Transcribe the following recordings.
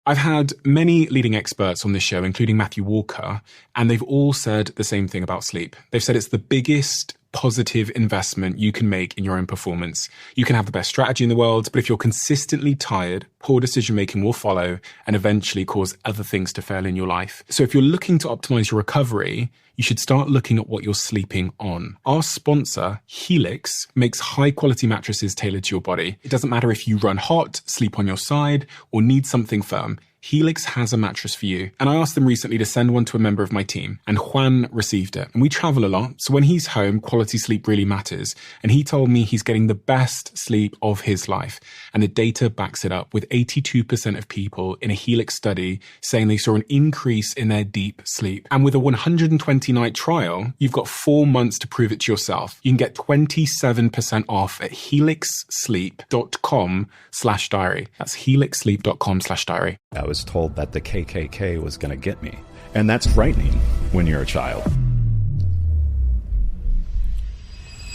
I've had many leading experts on this show, including Matthew Walker, and they've all said the same thing about sleep. They've said it's the biggest positive investment you can make in your own performance. You can have the best strategy in the world, but if you're consistently tired, poor decision-making will follow and eventually cause other things to fail in your life. So if you're looking to optimize your recovery, you should start looking at what you're sleeping on. Our sponsor, Helix, makes high-quality mattresses tailored to your body. It doesn't matter if you run hot, sleep on your side, or need something firm. Helix has a mattress for you. And I asked them recently to send one to a member of my team, and Juan received it. And we travel a lot, so when he's home, quality sleep really matters. And he told me he's getting the best sleep of his life. And the data backs it up, with 82% of people in a Helix study saying they saw an increase in their deep sleep. And with a 120-night trial, you've got 4 months to prove it to yourself. You can get 27% off at helixsleep.com/diary. That's helixsleep.com/diary. I was told that the KKK was going to get me. And that's frightening when you're a child.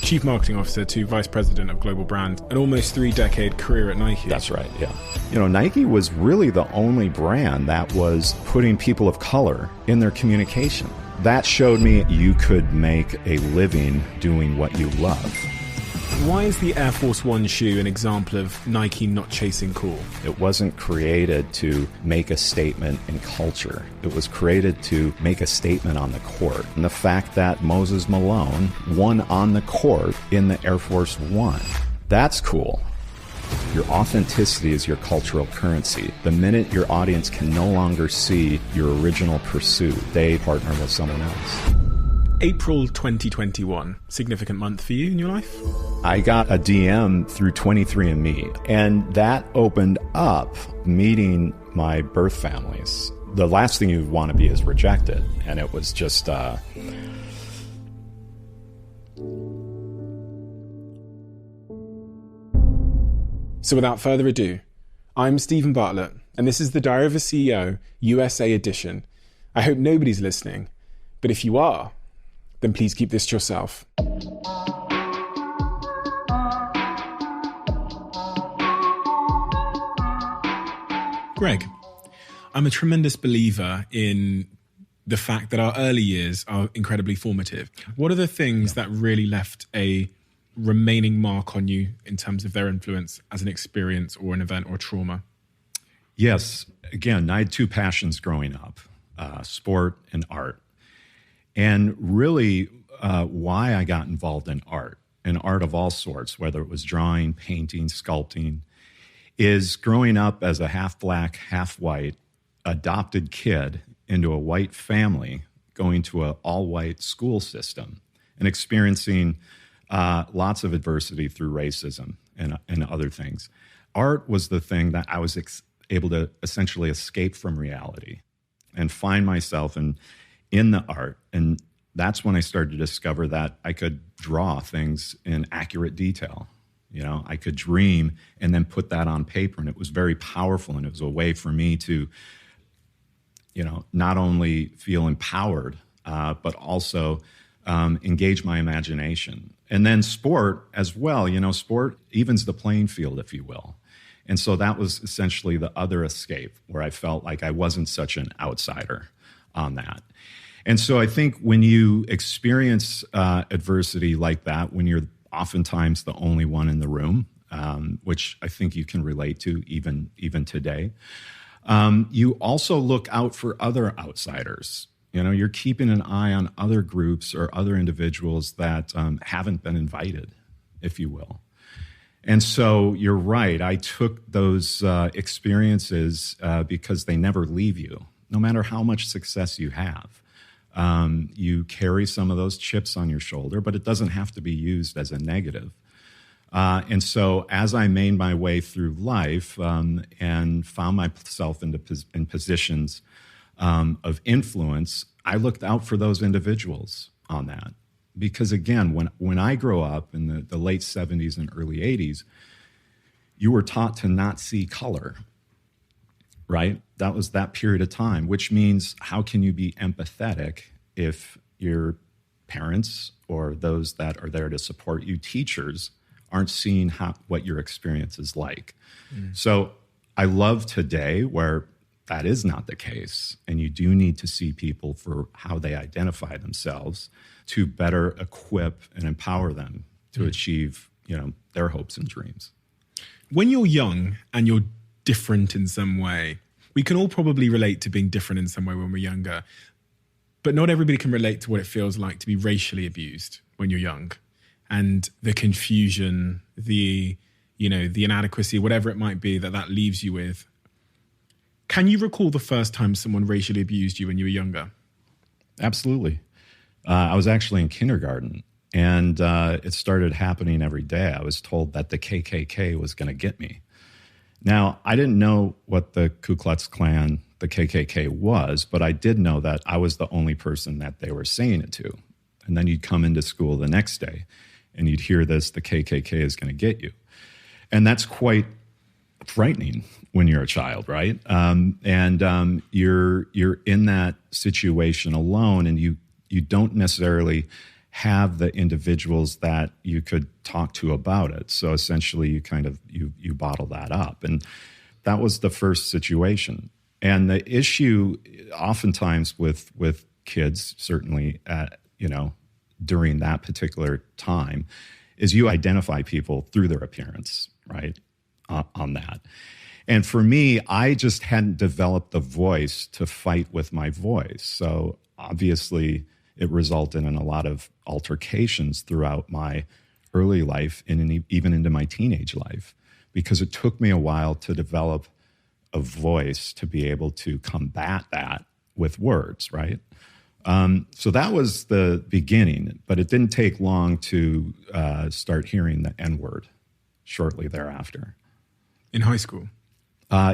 Chief Marketing Officer to Vice President of Global Brand, an almost 3-decade career at Nike. That's right, yeah. Nike was really the only brand that was putting people of color in their communication. That showed me you could make a living doing what you love. Why is the Air Force One shoe an example of Nike not chasing cool? It wasn't created to make a statement in culture. It was created to make a statement on the court. And the fact that Moses Malone won on the court in the Air Force One, that's cool. Your authenticity is your cultural currency. The minute your audience can no longer see your original pursuit, they partner with someone else. April 2021, significant month for you in your life? I got a DM through 23andMe, and that opened up meeting my birth families. The last thing you want to be is rejected, and it was just... So without further ado, I'm Stephen Bartlett, and this is the Diary of a CEO, USA edition. I hope nobody's listening, but if you are, then please keep this to yourself. Greg, I'm a tremendous believer in the fact that our early years are incredibly formative. What are the things that really left a remaining mark on you in terms of their influence as an experience or an event or trauma? Yes. Again, I had 2 passions growing up, sport and art. And really why I got involved in art, and art of all sorts, whether it was drawing, painting, sculpting, is growing up as a half-black, half-white, adopted kid into a white family, going to an all-white school system, and experiencing lots of adversity through racism and other things. Art was the thing that I was able to essentially escape from reality and find myself in the art. And that's when I started to discover that I could draw things in accurate detail. I could dream and then put that on paper, and it was very powerful, and it was a way for me to, not only feel empowered, but also engage my imagination. And then sport as well, sport evens the playing field, if you will. And so that was essentially the other escape, where I felt like I wasn't such an outsider on that. And so I think when you experience adversity like that, when you're oftentimes the only one in the room, which I think you can relate to even today, you also look out for other outsiders. You're keeping an eye on other groups or other individuals that haven't been invited, if you will. And so you're right. I took those experiences because they never leave you, no matter how much success you have. You carry some of those chips on your shoulder, but it doesn't have to be used as a negative. And so as I made my way through life and found myself in positions of influence, I looked out for those individuals on that. Because again, when I grew up in the late 70s and early 80s, you were taught to not see color, right? That was that period of time, which means how can you be empathetic if your parents or those that are there to support you, teachers, aren't seeing what your experience is like? So I love today where that is not the case. And you do need to see people for how they identify themselves to better equip and empower them to achieve, their hopes and dreams. When you're young and you're different in some way, we can all probably relate to being different in some way when we're younger, but not everybody can relate to what it feels like to be racially abused when you're young, and the confusion, the inadequacy, whatever it might be that leaves you with. Can you recall the first time someone racially abused you when you were younger? Absolutely. I was actually in kindergarten, and it started happening every day. I was told that the KKK was going to get me. Now, I didn't know what the Ku Klux Klan, the KKK was, but I did know that I was the only person that they were saying it to. And then you'd come into school the next day, and you'd hear this, the KKK is going to get you. And that's quite frightening when you're a child, right? You're in that situation alone, and you don't necessarily have the individuals that you could talk to about it. So essentially you bottle that up. And that was the first situation. And the issue oftentimes with kids, certainly during that particular time, is you identify people through their appearance, right? On that. And for me, I just hadn't developed the voice to fight with my voice. So obviously it resulted in a lot of altercations throughout my early life and even into my teenage life, because it took me a while to develop a voice to be able to combat that with words, right? So that was the beginning, but it didn't take long to start hearing the N-word shortly thereafter. In high school?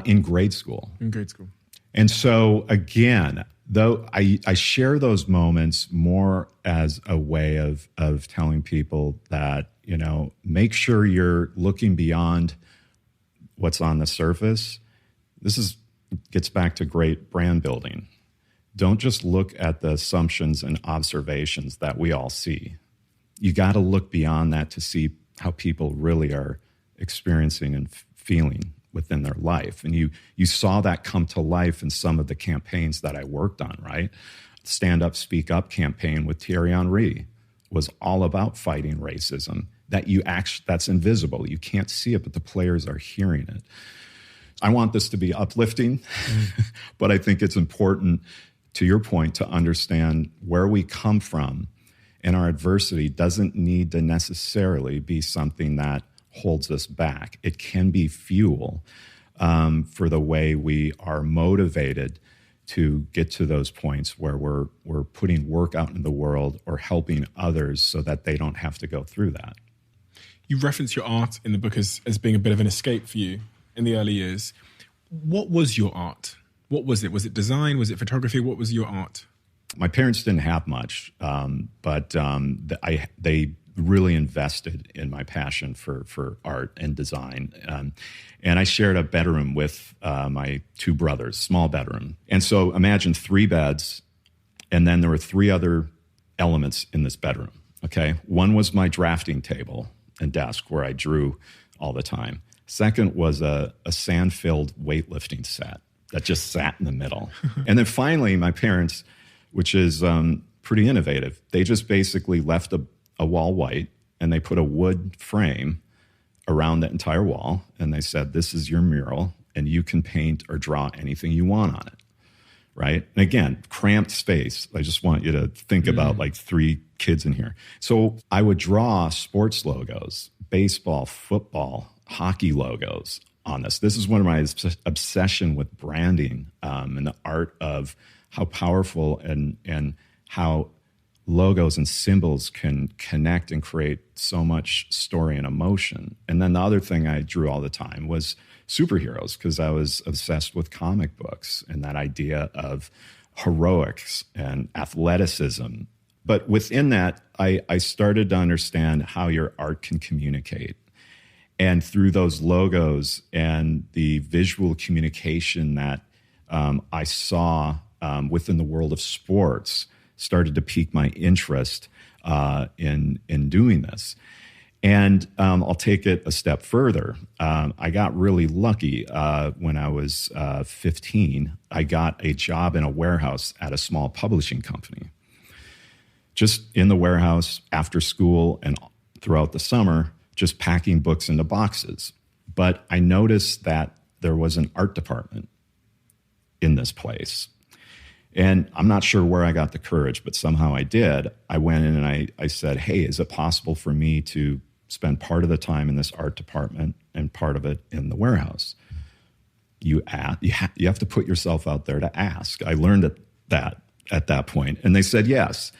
In grade school. In grade school. And so again, though I share those moments more as a way of telling people that, make sure you're looking beyond what's on the surface. This gets back to great brand building. Don't just look at the assumptions and observations that we all see. You got to look beyond that to see how people really are experiencing and feeling within their life. And you saw that come to life in some of the campaigns that I worked on, right? Stand Up, Speak Up campaign with Thierry Henry was all about fighting racism that's invisible. You can't see it, but the players are hearing it. I want this to be uplifting, but I think it's important, to your point, to understand where we come from, and our adversity doesn't need to necessarily be something that holds us back. It can be fuel for the way we are motivated to get to those points where we're putting work out in the world or helping others so that they don't have to go through that. You reference your art in the book as being a bit of an escape for you in the early years. What was your art? What was it? Was it design? Was it photography? What was your art? My parents didn't have much, but they really invested in my passion for art and design. And I shared a bedroom with my two brothers, small bedroom. And so imagine 3 beds, and then there were 3 other elements in this bedroom, okay? One was my drafting table and desk where I drew all the time. Second was a sand-filled weightlifting set that just sat in the middle. And then finally, my parents, which is pretty innovative, they just basically left a wall white, and they put a wood frame around the entire wall, and they said, this is your mural, and you can paint or draw anything you want on it, right? And again, cramped space. I just want you to think about like 3 kids in here. So I would draw sports logos, baseball, football, hockey logos on this. This is one of my obsession with branding and the art of how powerful and how logos and symbols can connect and create so much story and emotion. And then the other thing I drew all the time was superheroes, because I was obsessed with comic books and that idea of heroics and athleticism. But within that, I started to understand how your art can communicate. And through those logos and the visual communication that I saw within the world of sports, started to pique my interest in doing this. And I'll take it a step further. I got really lucky when I was 15. I got a job in a warehouse at a small publishing company. Just in the warehouse after school and throughout the summer, just packing books into boxes. But I noticed that there was an art department in this place. And I'm not sure where I got the courage, but somehow I did. I went in and I said, hey, is it possible for me to spend part of the time in this art department and part of it in the warehouse? You have to put yourself out there to ask. I learned that at that point, and they said yes.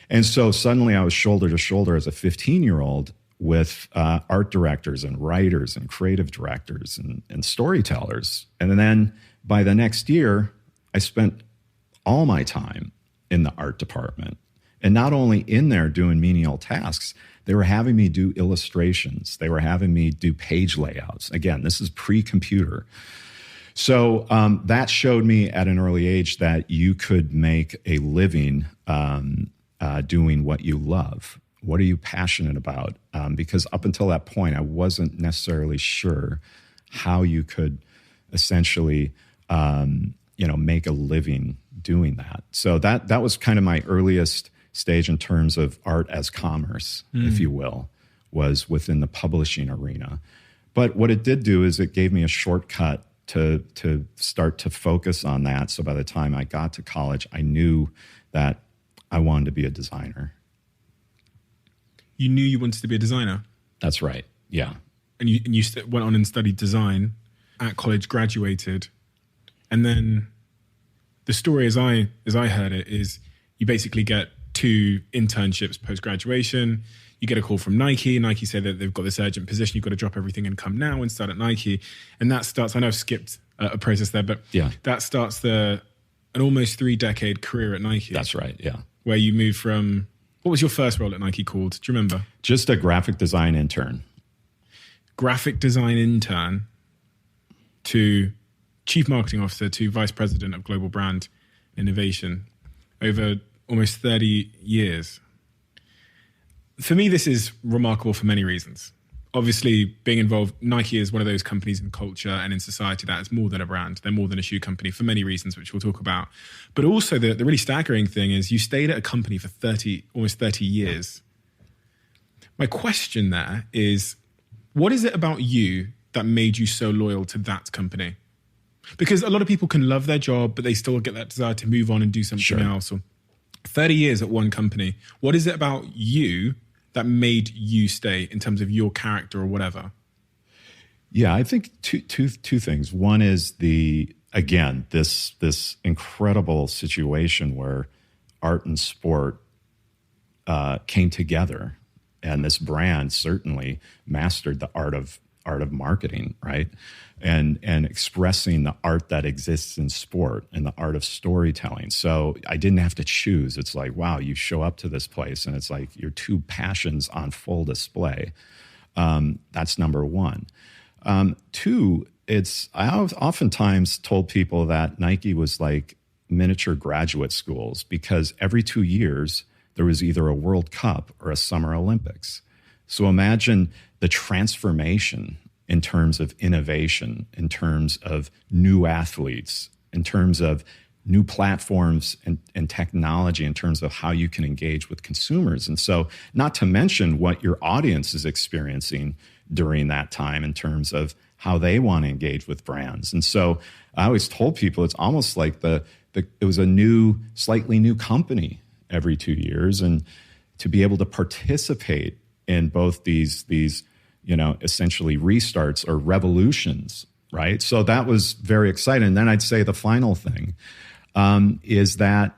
And so suddenly I was shoulder to shoulder as a 15-year-old with art directors and writers and creative directors and storytellers. And then by the next year, I spent all my time in the art department. And not only in there doing menial tasks, they were having me do illustrations. They were having me do page layouts. Again, this is pre-computer. So that showed me at an early age that you could make a living doing what you love. What are you passionate about? Because up until that point, I wasn't necessarily sure how you could essentially, make a living doing that. So that was kind of my earliest stage in terms of art as commerce, if you will, was within the publishing arena. But what it did do is it gave me a shortcut to start to focus on that. So by the time I got to college, I knew that I wanted to be a designer. You knew you wanted to be a designer? That's right, yeah. And you went on and studied design at college, graduated, and then the story as I heard it is you basically get 2 internships post-graduation. You get a call from Nike. Nike say that they've got this urgent position. You've got to drop everything and come now and start at Nike. And that starts, I know I've skipped a process there, but that starts an almost 3-decade career at Nike. That's right, yeah. Where you move from, what was your first role at Nike called? Do you remember? Just a graphic design intern. Graphic design intern to chief marketing officer to vice president of global brand innovation over almost 30 years. For me, this is remarkable for many reasons. Obviously, being involved, Nike is one of those companies in culture and in society that is more than a brand. They're more than a shoe company for many reasons, which we'll talk about. But also the really staggering thing is you stayed at a company for almost 30 years. My question there is, what is it about you that made you so loyal to that company? Because a lot of people can love their job, but they still get that desire to move on and do something else. Or 30 years at one company. What is it about you that made you stay in terms of your character or whatever? Yeah, I think two things. One is this incredible situation where art and sport came together, and this brand certainly mastered the art of marketing, right? And expressing the art that exists in sport and the art of storytelling. So I didn't have to choose. It's like, wow, you show up to this place and it's like your 2 passions on full display. That's number one. 2, I've oftentimes told people that Nike was like miniature graduate schools because every 2 years there was either a World Cup or a Summer Olympics. So imagine the transformation in terms of innovation, in terms of new athletes, in terms of new platforms and technology, in terms of how you can engage with consumers. And so not to mention what your audience is experiencing during that time in terms of how they want to engage with brands. And so I always told people it's almost like it was a slightly new company every 2 years. And to be able to participate in both these essentially restarts or revolutions, right? So that was very exciting. And then I'd say the final thing is that,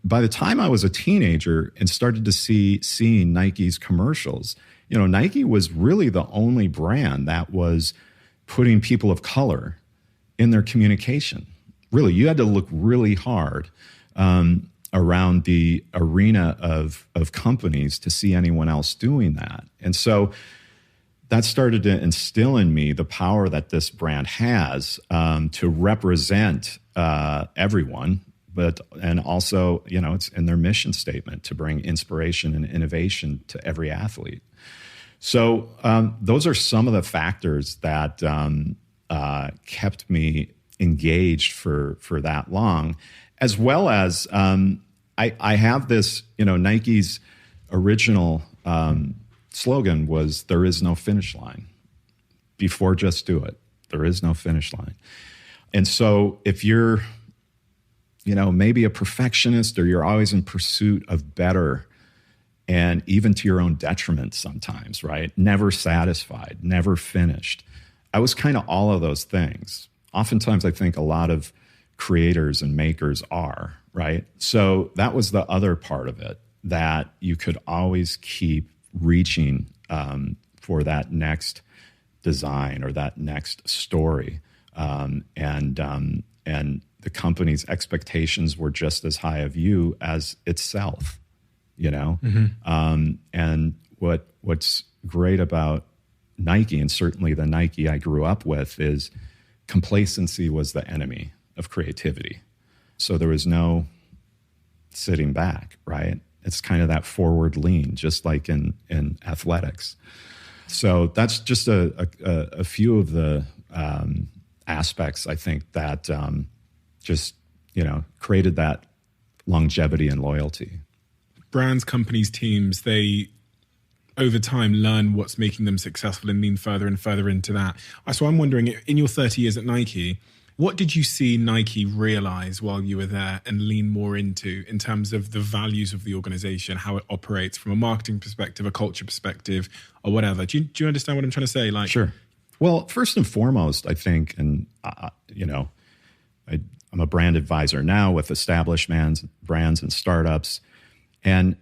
by the time I was a teenager and started to seeing Nike's commercials, Nike was really the only brand that was putting people of color in their communication. Really, you had to look really hard around the arena of companies to see anyone else doing that. And so that started to instill in me the power that this brand has to represent everyone, and also, it's in their mission statement to bring inspiration and innovation to every athlete. So those are some of the factors that kept me engaged for that long, as well as I have this, Nike's original slogan was, "There is no finish line." Before just do it. There is no finish line. And so if you're, maybe a perfectionist, or you're always in pursuit of better, and even to your own detriment sometimes, right? Never satisfied, never finished. I was kind of all of those things. Oftentimes I think a lot of creators and makers are, right? So that was the other part of it, that you could always keep reaching for that next design or that next story. And the company's expectations were just as high of you as itself, and what's great about Nike, and certainly the Nike I grew up with, is complacency was the enemy of creativity. So there was no sitting back, right? It's kind of that forward lean, just like in athletics. So that's just a few of the aspects, I think, that just, created that longevity and loyalty. Brands, companies, teams, they over time learn what's making them successful and lean further and further into that. So I'm wondering, in your 30 years at Nike, what did you see Nike realize while you were there and lean more into in terms of the values of the organization, how it operates from a marketing perspective, a culture perspective, or whatever? Do you understand what I'm trying to say? Sure. Well, first and foremost, I think, and I'm a brand advisor now with established brands and startups, and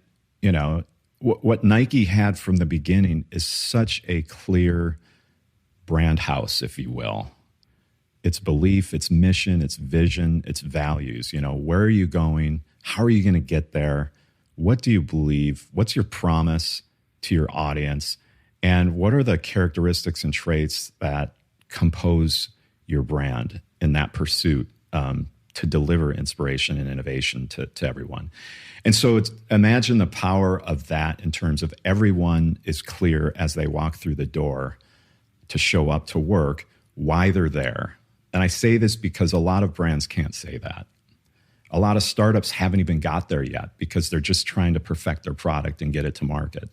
what Nike had from the beginning is such a clear brand house, if you will. Its belief, its mission, its vision, its values. Where are you going? How are you going to get there? What do you believe? What's your promise to your audience? And what are the characteristics and traits that compose your brand in that pursuit to deliver inspiration and innovation to everyone? And so imagine the power of that in terms of everyone is clear as they walk through the door to show up to work, why they're there. And I say this because a lot of brands can't say that. A lot of startups haven't even got there yet because they're just trying to perfect their product and get it to market.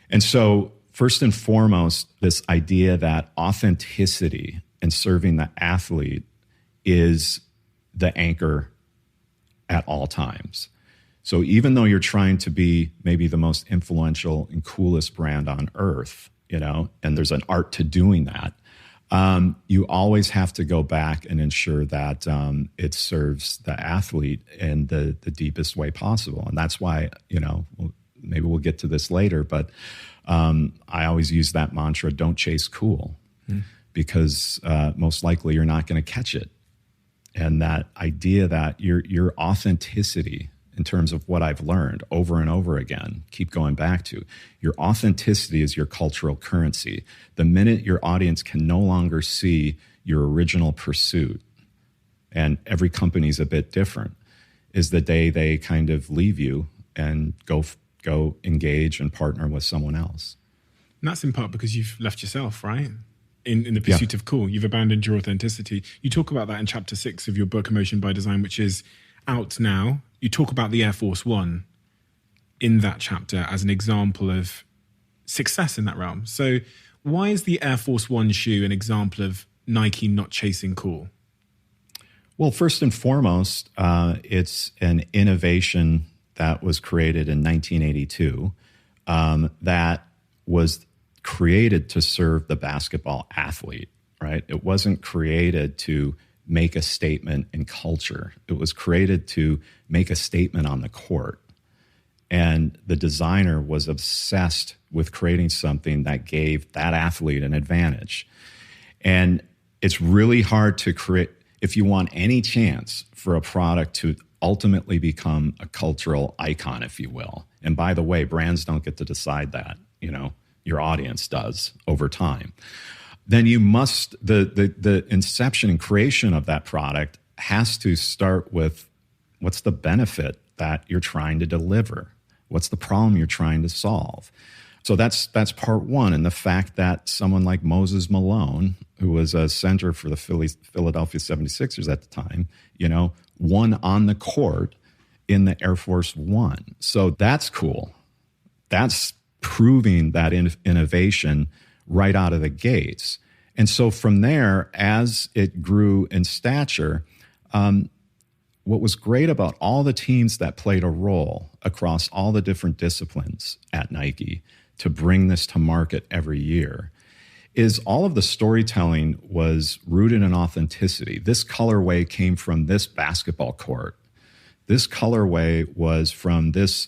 And so first and foremost, this idea that authenticity and serving the athlete is the anchor at all times. So even though you're trying to be maybe the most influential and coolest brand on earth, and there's an art to doing that, you always have to go back and ensure that it serves the athlete in the deepest way possible. And that's why, maybe we'll get to this later, but I always use that mantra, don't chase cool, because most likely you're not going to catch it. And that idea that your authenticity, in terms of what I've learned over and over again, keep going back to, your authenticity is your cultural currency. The minute your audience can no longer see your original pursuit, and every company's a bit different, is the day they kind of leave you and go engage and partner with someone else. And that's in part because you've left yourself, right? In the pursuit of cool. You've abandoned your authenticity. You talk about that in chapter 6 of your book, Emotion by Design, which is out now. You talk about the Air Force One in that chapter as an example of success in that realm. So why is the Air Force One shoe an example of Nike not chasing cool? Well, first and foremost, it's an innovation that was created in 1982 that was created to serve the basketball athlete, right? It wasn't created to make a statement in culture. It was created to make a statement on the court. And the designer was obsessed with creating something that gave that athlete an advantage. And it's really hard to create, if you want any chance for a product to ultimately become a cultural icon, if you will. And by the way, brands don't get to decide that, your audience does over time. Then you must, the inception and creation of that product has to start with what's the benefit that you're trying to deliver? What's the problem you're trying to solve? So that's part one. And the fact that someone like Moses Malone, who was a center for the Philadelphia 76ers at the time, won on the court in the Air Force One. So that's cool. That's proving that innovation right out of the gates. And so from there, as it grew in stature, what was great about all the teams that played a role across all the different disciplines at Nike to bring this to market every year is all of the storytelling was rooted in authenticity. This colorway came from this basketball court. This colorway was from this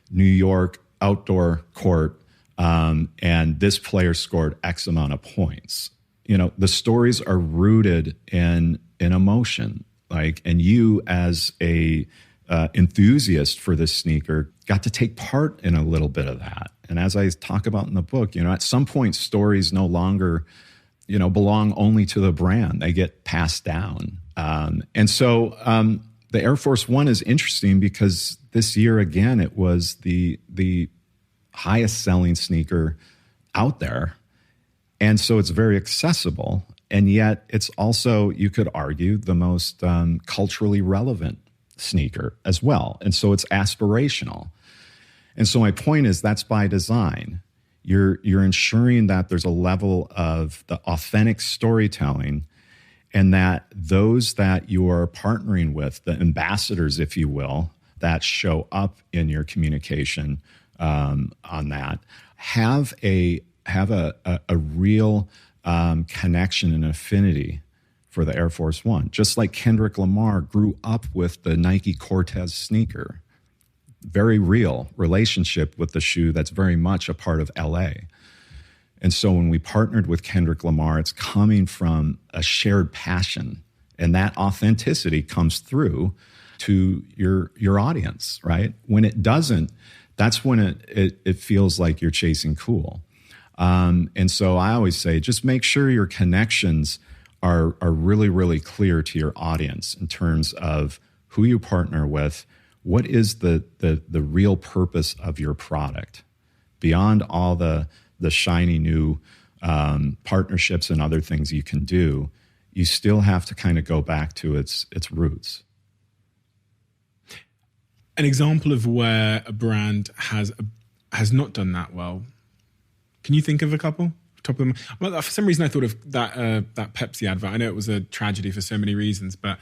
New York outdoor court, and this player scored X amount of points. The stories are rooted in emotion. And you as a enthusiast for this sneaker got to take part in a little bit of that. And as I talk about in the book, at some point stories no longer, belong only to the brand. They get passed down. And so the Air Force One is interesting because this year, again, it was the highest selling sneaker out there. And so it's very accessible. And yet it's also, you could argue, the most culturally relevant sneaker as well. And so it's aspirational. And so my point is that's by design. You're ensuring that there's a level of the authentic storytelling and that those that you're partnering with, the ambassadors, if you will, that show up in your communication on that, have a real connection and affinity for the Air Force One. Just like Kendrick Lamar grew up with the Nike Cortez sneaker. Very real relationship with the shoe that's very much a part of LA. And so when we partnered with Kendrick Lamar, it's coming from a shared passion. And that authenticity comes through to your audience, right? When it doesn't, that's when it feels like you're chasing cool. And so I always say, just make sure your connections are really, really clear to your audience in terms of who you partner with, what is the real purpose of your product, beyond all the shiny new partnerships and other things you can do. You still have to kind of go back to its roots. An example of where a brand has not done that well. Can you think of a couple? Top of them. Well, for some reason, I thought of that Pepsi advert. I know it was a tragedy for so many reasons, but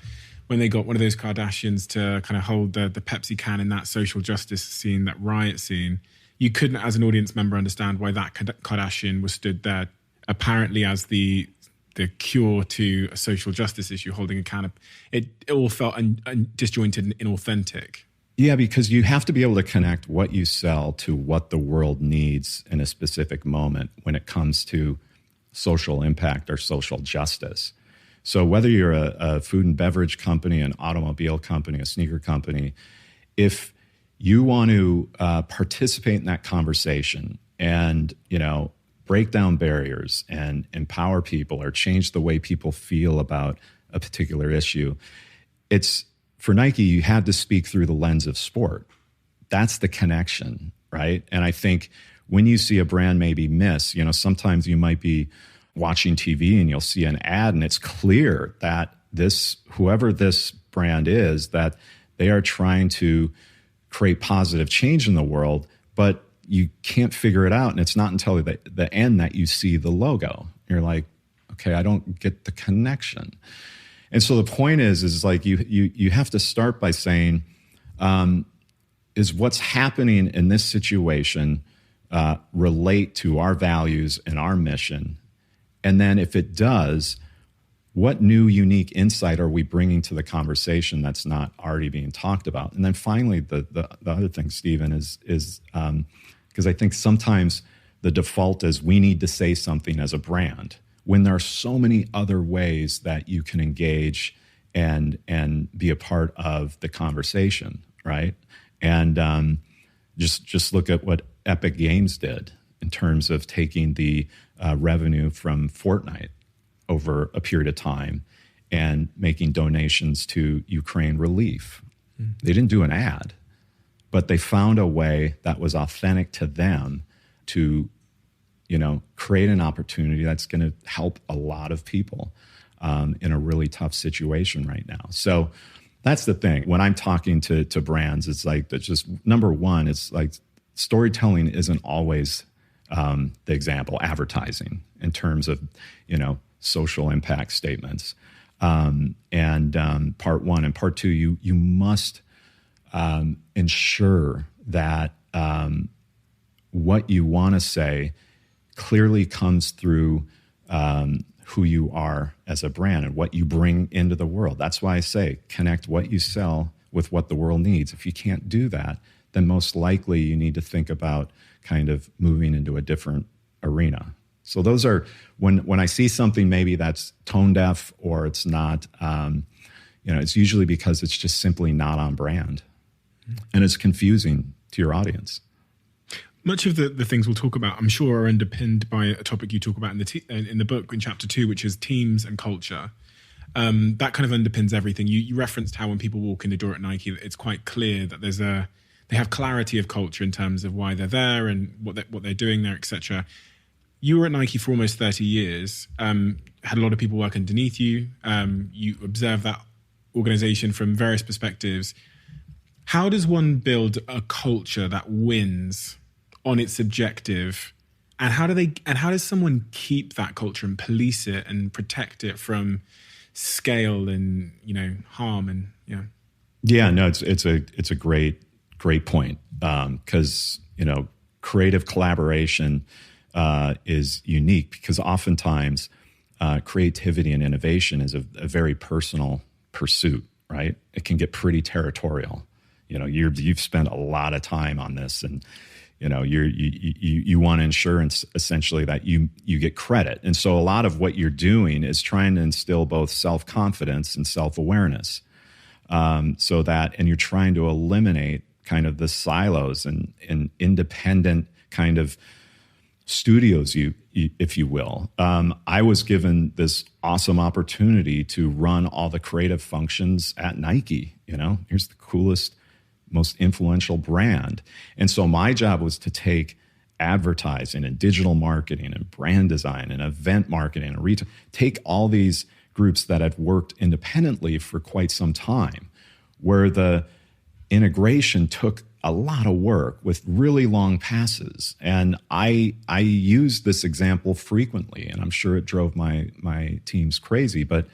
when they got one of those Kardashians to kind of hold the Pepsi can in that social justice scene, that riot scene, you couldn't, as an audience member, understand why that Kardashian was stood there, apparently as the cure to a social justice issue, holding a can of. It all felt disjointed and inauthentic. Yeah, because you have to be able to connect what you sell to what the world needs in a specific moment when it comes to social impact or social justice. So whether you're a food and beverage company, an automobile company, a sneaker company, if you want to participate in that conversation and, break down barriers and empower people or change the way people feel about a particular issue, for Nike, you had to speak through the lens of sport. That's the connection, right? And I think when you see a brand maybe miss, sometimes you might be watching TV and you'll see an ad and it's clear that whoever this brand is, that they are trying to create positive change in the world, but you can't figure it out. And it's not until the end that you see the logo. You're like, okay, I don't get the connection. And so the point is like you have to start by saying, is what's happening in this situation relate to our values and our mission? And then if it does, what new unique insight are we bringing to the conversation that's not already being talked about? And then finally, the other thing, Stephen, is because I think sometimes the default is we need to say something as a brand, when there are so many other ways that you can engage and be a part of the conversation, right? And just look at what Epic Games did in terms of taking the revenue from Fortnite over a period of time and making donations to Ukraine relief. They didn't do an ad, but they found a way that was authentic to them to, create an opportunity that's going to help a lot of people in a really tough situation right now. So that's the thing. When I'm talking to brands, it's like, that's just number one, it's like storytelling isn't always the example, advertising in terms of, social impact statements. And part one. And part two, you must ensure that what you want to say clearly comes through who you are as a brand and what you bring into the world. That's why I say connect what you sell with what the world needs. If you can't do that, then most likely you need to think about kind of moving into a different arena. So those are, when I see something maybe that's tone deaf or it's not, it's usually because it's just simply not on brand. And it's confusing to your audience. Much of the things we'll talk about, I'm sure, are underpinned by a topic you talk about in the book in chapter 2, which is teams and culture. That kind of underpins everything. You referenced how when people walk in the door at Nike, it's quite clear that they have clarity of culture in terms of why they're there and what they're doing there, etc. You were at Nike for almost 30 years, had a lot of people work underneath you. You observed that organization from various perspectives. How does one build a culture that wins on its objective, and how does someone keep that culture and police it and protect it from scale and harm and Yeah, no, it's a great point, because creative collaboration is unique because oftentimes creativity and innovation is a very personal pursuit, right? It can get pretty territorial. You've spent a lot of time on this, and you want to ensure essentially that you get credit. And so a lot of what you're doing is trying to instill both self-confidence and self-awareness, and you're trying to eliminate kind of the silos and independent kind of studios, if you will. I was given this awesome opportunity to run all the creative functions at Nike. Here's the coolest, most influential brand. And so my job was to take advertising and digital marketing and brand design and event marketing and retail, take all these groups that had worked independently for quite some time, where the integration took a lot of work with really long passes. And I use this example frequently, and I'm sure it drove my teams crazy, but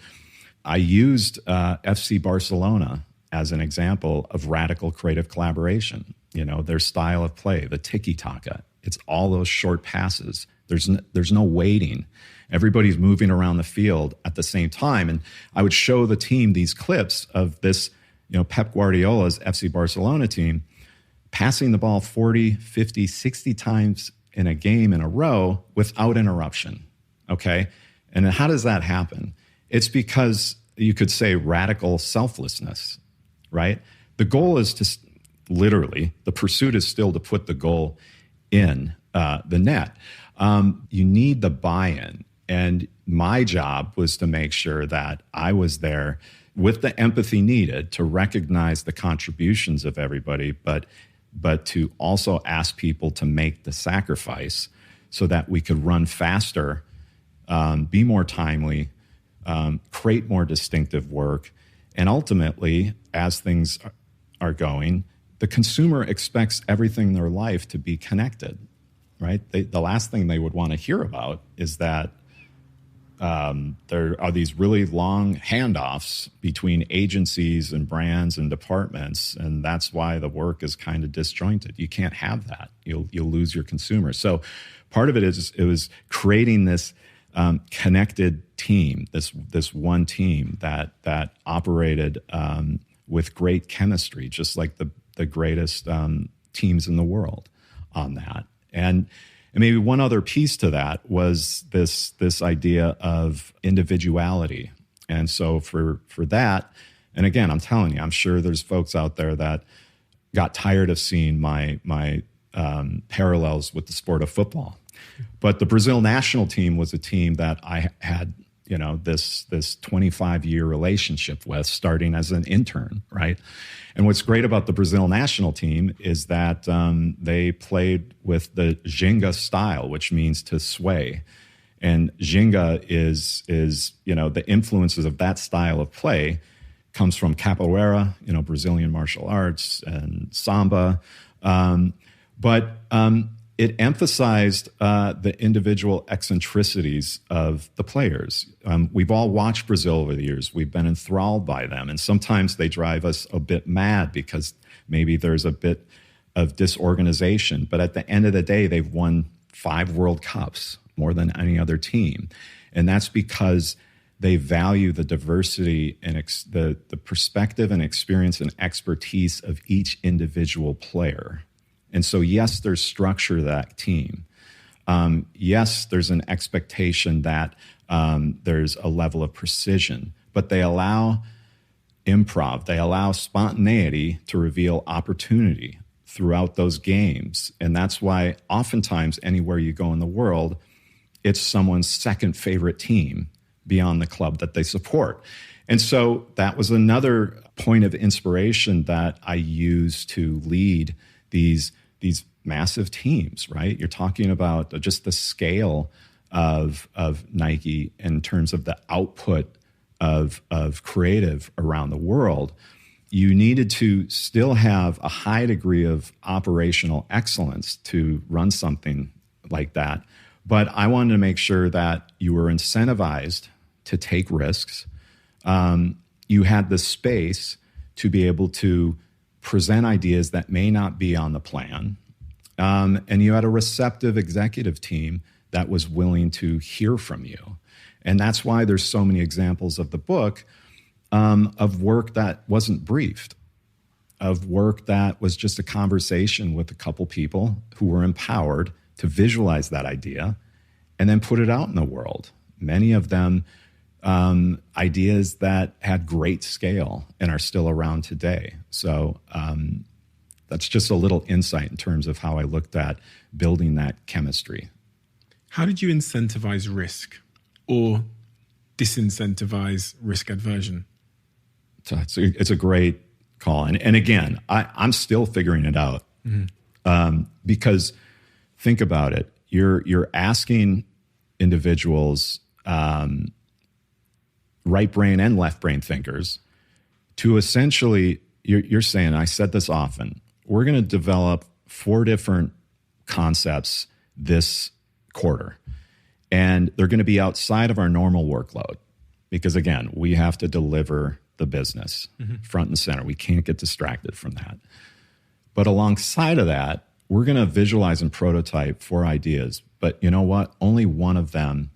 I used FC Barcelona as an example of radical creative collaboration. Their style of play, the tiki-taka. It's all those short passes. There's no waiting. Everybody's moving around the field at the same time. And I would show the team these clips of this, Pep Guardiola's FC Barcelona team passing the ball 40, 50, 60 times in a game in a row without interruption, okay? And how does that happen? It's because you could say radical selflessness, right? The goal is to literally, the pursuit is still to put the goal in the net. You need the buy-in. And my job was to make sure that I was there with the empathy needed to recognize the contributions of everybody, but to also ask people to make the sacrifice so that we could run faster, be more timely, create more distinctive work. And ultimately, as things are going, the consumer expects everything in their life to be connected, right? The last thing they would want to hear about is that there are these really long handoffs between agencies and brands and departments, and that's why the work is kind of disjointed. You can't have that. You'll lose your consumer. So part of it was creating this connected team, this one team that operated with great chemistry, just like the greatest teams in the world on that. And maybe one other piece to that was this idea of individuality. And so for that, and again, I'm telling you, I'm sure there's folks out there that got tired of seeing my parallels with the sport of football. But the Brazil national team was a team that I had, this 25-year relationship with, starting as an intern, right? And what's great about the Brazil national team is that they played with the ginga style, which means to sway. And ginga is the influences of that style of play comes from capoeira, Brazilian martial arts, and samba. But it emphasized the individual eccentricities of the players. We've all watched Brazil over the years. We've been enthralled by them. And sometimes they drive us a bit mad because maybe there's a bit of disorganization. But at the end of the day, they've won 5 World Cups, more than any other team. And that's because they value the diversity and the perspective and experience and expertise of each individual player. And so, yes, there's structure to that team. Yes, there's an expectation that there's a level of precision, but they allow improv, they allow spontaneity to reveal opportunity throughout those games. And that's why oftentimes anywhere you go in the world, it's someone's second favorite team beyond the club that they support. And so that was another point of inspiration that I used to lead these massive teams, right? You're talking about just the scale of Nike in terms of the output of creative around the world. You needed to still have a high degree of operational excellence to run something like that. But I wanted to make sure that you were incentivized to take risks. You had the space to be able to present ideas that may not be on the plan. And you had a receptive executive team that was willing to hear from you. And that's why there's so many examples of the book of work that wasn't briefed, of work that was just a conversation with a couple people who were empowered to visualize that idea and then put it out in the world. Many of them ideas that had great scale and are still around today. So that's just a little insight in terms of how I looked at building that chemistry. How did you incentivize risk or disincentivize risk aversion? So it's a great call. And again, I'm still figuring it out. Because think about it. You're asking individuals, right brain and left brain thinkers, to essentially, you're saying, I said this often, we're going to develop 4 different concepts this quarter. And they're going to be outside of our normal workload. Because again, we have to deliver the business front and center. We can't get distracted from that. But alongside of that, we're going to visualize and prototype 4 ideas. But you know what? Only one of them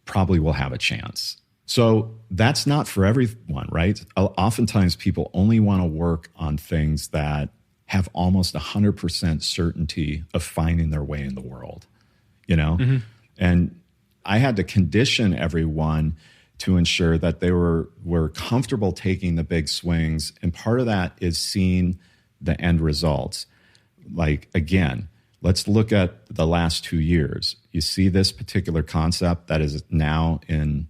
probably will have a chance. So that's not for everyone, right? Oftentimes people only want to work on things that have almost 100% certainty of finding their way in the world, And I had to condition everyone to ensure that they were comfortable taking the big swings. And part of that is seeing the end results. Like, again, let's look at the last 2 years. You see this particular concept that is now in,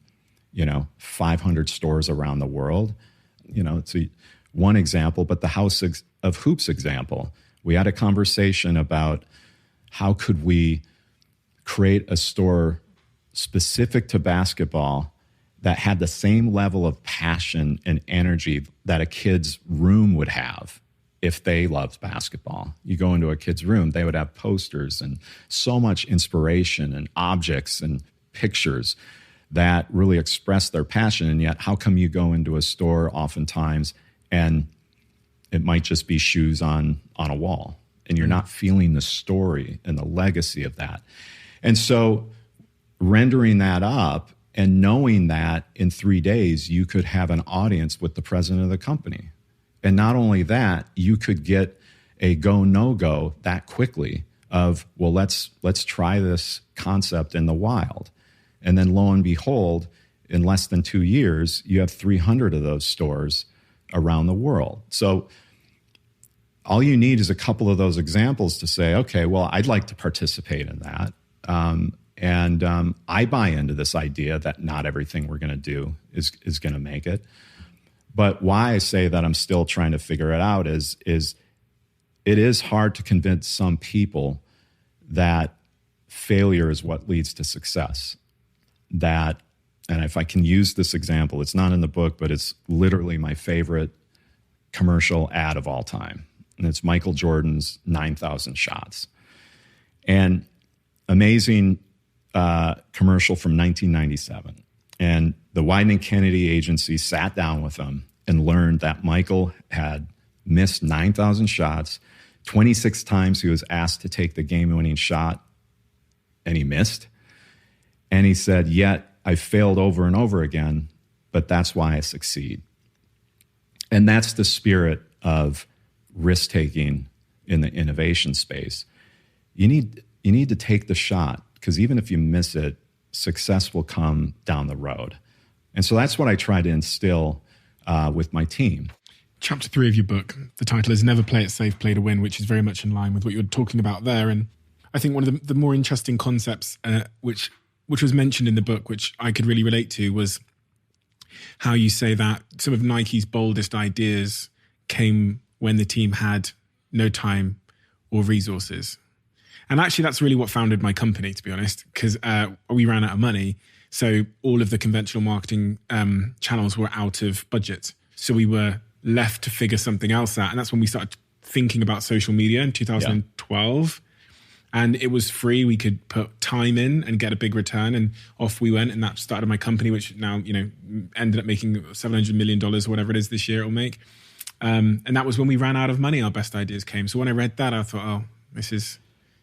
500 stores around the world. It's one example, but the House of Hoops example. We had a conversation about how could we create a store specific to basketball that had the same level of passion and energy that a kid's room would have if they loved basketball. You go into a kid's room, they would have posters and so much inspiration and objects and pictures that really express their passion. And yet, how come you go into a store oftentimes and it might just be shoes on a wall and you're not feeling the story and the legacy of that? And so rendering that up and knowing that in 3 days, you could have an audience with the president of the company. And not only that, you could get a go, no-go that quickly of, well, let's try this concept in the wild. And then lo and behold, in less than 2 years, you have 300 of those stores around the world. So all you need is a couple of those examples to say, okay, well, I'd like to participate in that. And I buy into this idea that not everything we're going to do is going to make it. But why I say that I'm still trying to figure it out is it is hard to convince some people that failure is what leads to success. That, and if I can use this example, it's not in the book, but it's literally my favorite commercial ad of all time. And it's Michael Jordan's 9,000 shots. And amazing commercial from 1997. And the Wieden+Kennedy agency sat down with him and learned that Michael had missed 9,000 shots. 26 times he was asked to take the game-winning shot, and he missed. And he said, yet I failed over and over again, but that's why I succeed. And that's the spirit of risk-taking in the innovation space. You need to take the shot, because even if you miss it, success will come down the road. And so that's what I try to instill with my team. Chapter 3 of your book, the title is Never Play It Safe, Play to Win, which is very much in line with what you were talking about there. And I think one of the more interesting concepts, which was mentioned in the book, which I could really relate to, was how you say that some of Nike's boldest ideas came when the team had no time or resources. And actually, that's really what founded my company, to be honest, because we ran out of money. So all of the conventional marketing channels were out of budget. So we were left to figure something else out. And that's when we started thinking about social media in 2012. Yeah. And it was free. We could put time in and get a big return. And off we went. And that started my company, which now, ended up making $700 million or whatever it is this year it'll make. And that was when we ran out of money, our best ideas came. So when I read that, I thought, oh, this is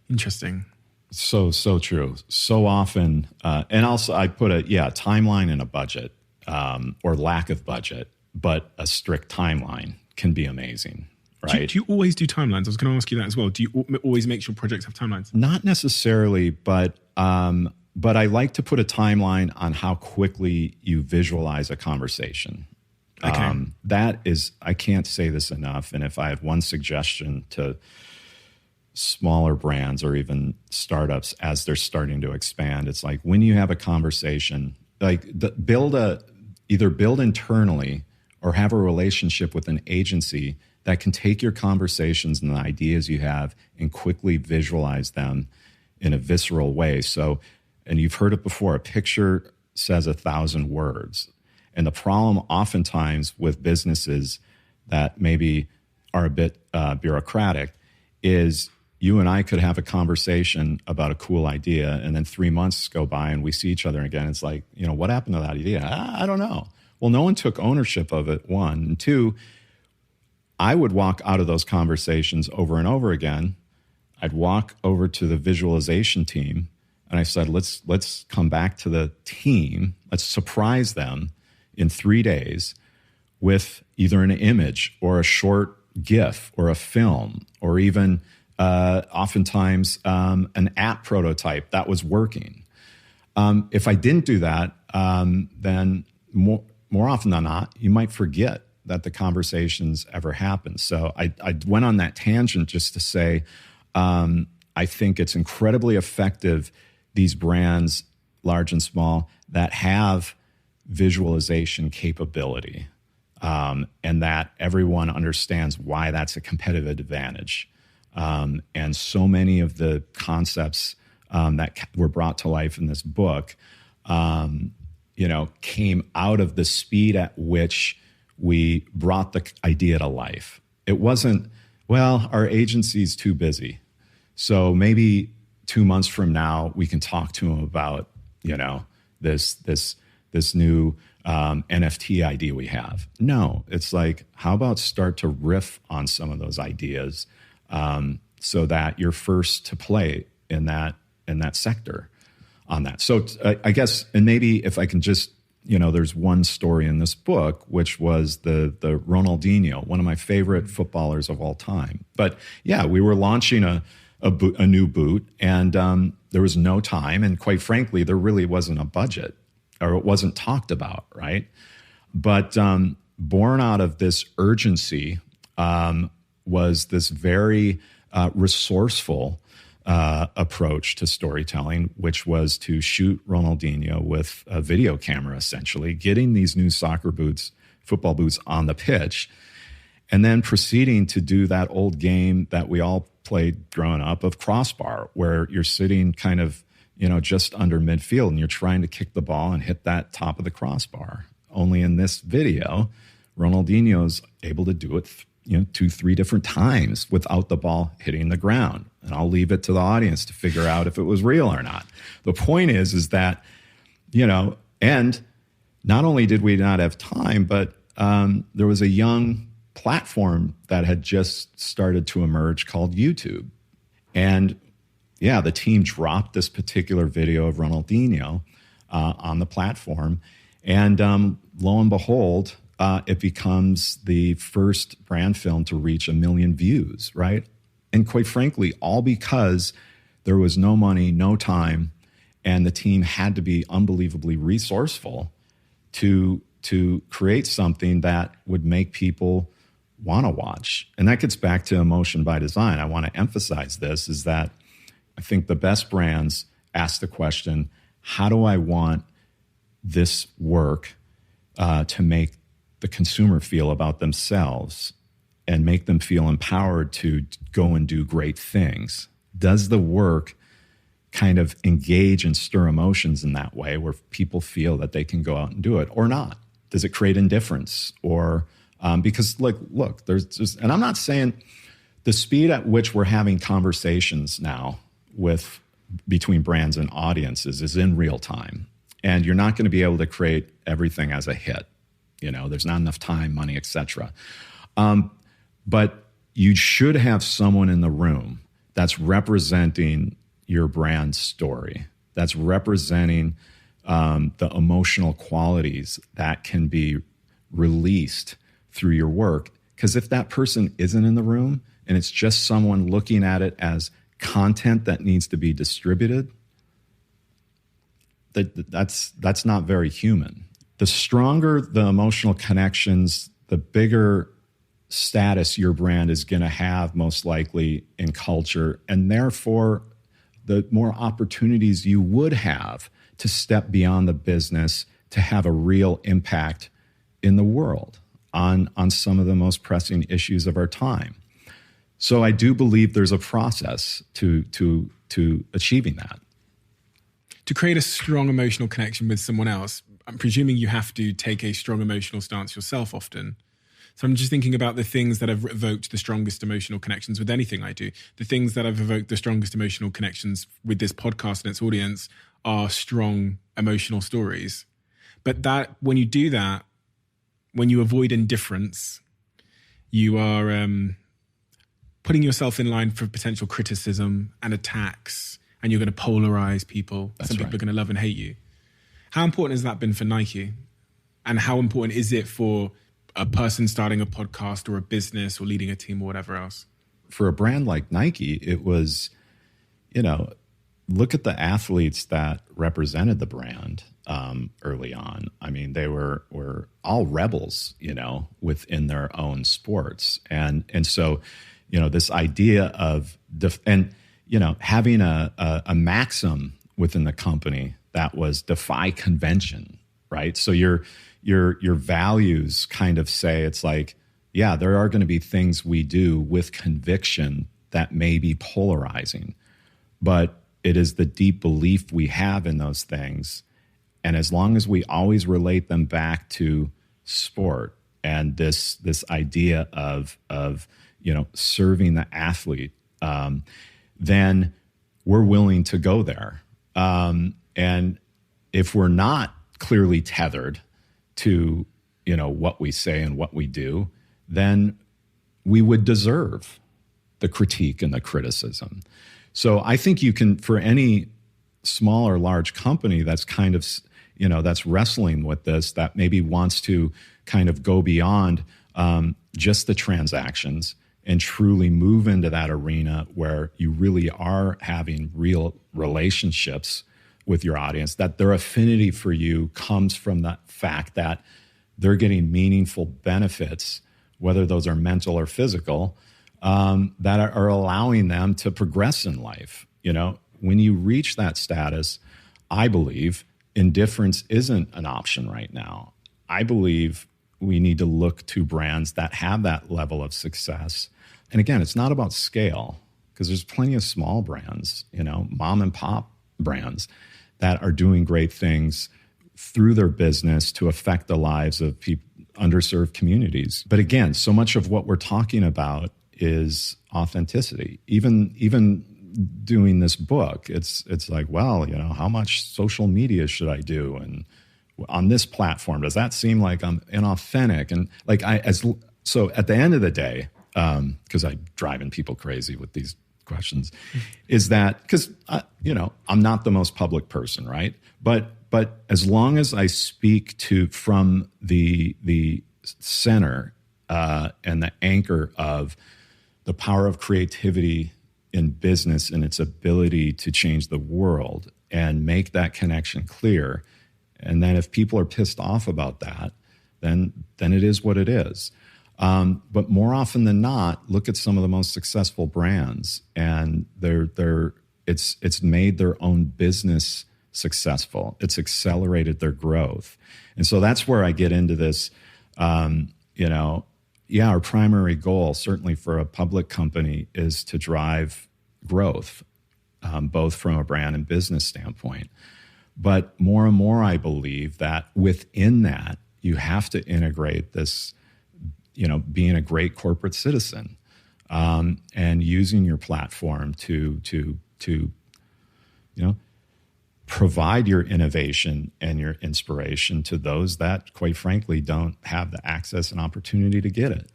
interesting. So true. So often, and also I put a timeline and a budget, or lack of budget, but a strict timeline can be amazing, right? Do you always do timelines? I was going to ask you that as well. Do you always make sure projects have timelines? Not necessarily, but I like to put a timeline on how quickly you visualize a conversation. Okay. That is, I can't say this enough. And if I had one suggestion to smaller brands or even startups as they're starting to expand, it's like when you have a conversation, like either build internally or have a relationship with an agency that can take your conversations and the ideas you have and quickly visualize them in a visceral way. So, and you've heard it before, a picture says 1,000 words. And the problem oftentimes with businesses that maybe are a bit bureaucratic is you and I could have a conversation about a cool idea, and then 3 months go by and we see each other again. It's like, what happened to that idea? I don't know. Well, no one took ownership of it, one. And two, I would walk out of those conversations over and over again. I'd walk over to the visualization team and I said, let's come back to the team. Let's surprise them in 3 days with either an image or a short GIF or a film or even oftentimes an app prototype that was working. If I didn't do that, then more often than not, you might forget that the conversations ever happened. So I went on that tangent just to say, I think it's incredibly effective, these brands, large and small, that have visualization capability, and that everyone understands why that's a competitive advantage. And so many of the concepts that were brought to life in this book, came out of the speed at which we brought the idea to life. It wasn't, well, our agency's too busy, so maybe 2 months from now we can talk to them about, this new NFT idea we have. No, it's like, how about start to riff on some of those ideas, so that you're first to play in that sector on that. So I guess, and maybe if I can just, there's one story in this book, which was the Ronaldinho, one of my favorite footballers of all time. But yeah, we were launching a new boot, and there was no time. And quite frankly, there really wasn't a budget, or it wasn't talked about, right? But born out of this urgency was this very resourceful approach to storytelling, which was to shoot Ronaldinho with a video camera, essentially, getting these new football boots on the pitch, and then proceeding to do that old game that we all played growing up of crossbar, where you're sitting kind of, just under midfield and you're trying to kick the ball and hit that top of the crossbar. Only in this video, Ronaldinho's able to do it, 2-3 different times without the ball hitting the ground. And I'll leave it to the audience to figure out if it was real or not. The point is that, and not only did we not have time, but there was a young platform that had just started to emerge called YouTube. And the team dropped this particular video of Ronaldinho on the platform. And lo and behold, it becomes the first brand film to reach 1 million views, right? And quite frankly, all because there was no money, no time, and the team had to be unbelievably resourceful to create something that would make people want to watch. And that gets back to emotion by design. I want to emphasize this, is that I think the best brands ask the question, how do I want this work to make the consumer feel about themselves and make them feel empowered to go and do great things? Does the work kind of engage and stir emotions in that way where people feel that they can go out and do it or not? Does it create indifference? Or because look, there's just, and I'm not saying the speed at which we're having conversations now between brands and audiences is in real time. And you're not going to be able to create everything as a hit. There's not enough time, money, etc. But you should have someone in the room that's representing your brand story, that's representing the emotional qualities that can be released through your work. Because if that person isn't in the room and it's just someone looking at it as content that needs to be distributed, that's not very human. The stronger the emotional connections, the bigger status your brand is going to have most likely in culture, and therefore the more opportunities you would have to step beyond the business to have a real impact in the world on some of the most pressing issues of our time. So I do believe there's a process to achieving that. To create a strong emotional connection with someone else, I'm presuming you have to take a strong emotional stance yourself often. So I'm just thinking about the things that have evoked the strongest emotional connections with anything I do. The things that have evoked the strongest emotional connections with this podcast and its audience are strong emotional stories. But that when you do that, when you avoid indifference, you are putting yourself in line for potential criticism and attacks, and you're going to polarize people. That's Some people right. are going to love and hate you. How important has that been for Nike? And how important is it for a person starting a podcast or a business or leading a team or whatever else? For a brand like Nike, it was, look at the athletes that represented the brand early on. I mean, they were all rebels, within their own sports. And so, this idea of, having a maxim within the company that was defy convention, right? So your values kind of say, it's like, yeah, there are going to be things we do with conviction that may be polarizing, but it is the deep belief we have in those things. And as long as we always relate them back to sport and this idea of serving the athlete, then we're willing to go there. And if we're not clearly tethered to, what we say and what we do, then we would deserve the critique and the criticism. So I think you can, for any small or large company that's kind of, that's wrestling with this, that maybe wants to kind of go beyond just the transactions and truly move into that arena where you really are having real relationships with your audience, that their affinity for you comes from the fact that they're getting meaningful benefits, whether those are mental or physical, that are allowing them to progress in life. When you reach that status, I believe indifference isn't an option right now. I believe we need to look to brands that have that level of success. And again, it's not about scale, because there's plenty of small brands, mom and pop brands that are doing great things through their business to affect the lives of underserved communities. But again, so much of what we're talking about is authenticity. Even doing this book, it's like, well, how much social media should I do? And on this platform, does that seem like I'm inauthentic? And so at the end of the day, because I'm driving people crazy with these questions, is that because I'm not the most public person, right? But as long as I speak from the center and the anchor of the power of creativity in business and its ability to change the world and make that connection clear, and then if people are pissed off about that, then it is what it is. But more often than not, look at some of the most successful brands, and it's made their own business successful. It's accelerated their growth. And so that's where I get into this, our primary goal, certainly for a public company, is to drive growth, both from a brand and business standpoint. But more and more, I believe that within that, you have to integrate this, being a great corporate citizen, and using your platform to provide your innovation and your inspiration to those that, quite frankly, don't have the access and opportunity to get it.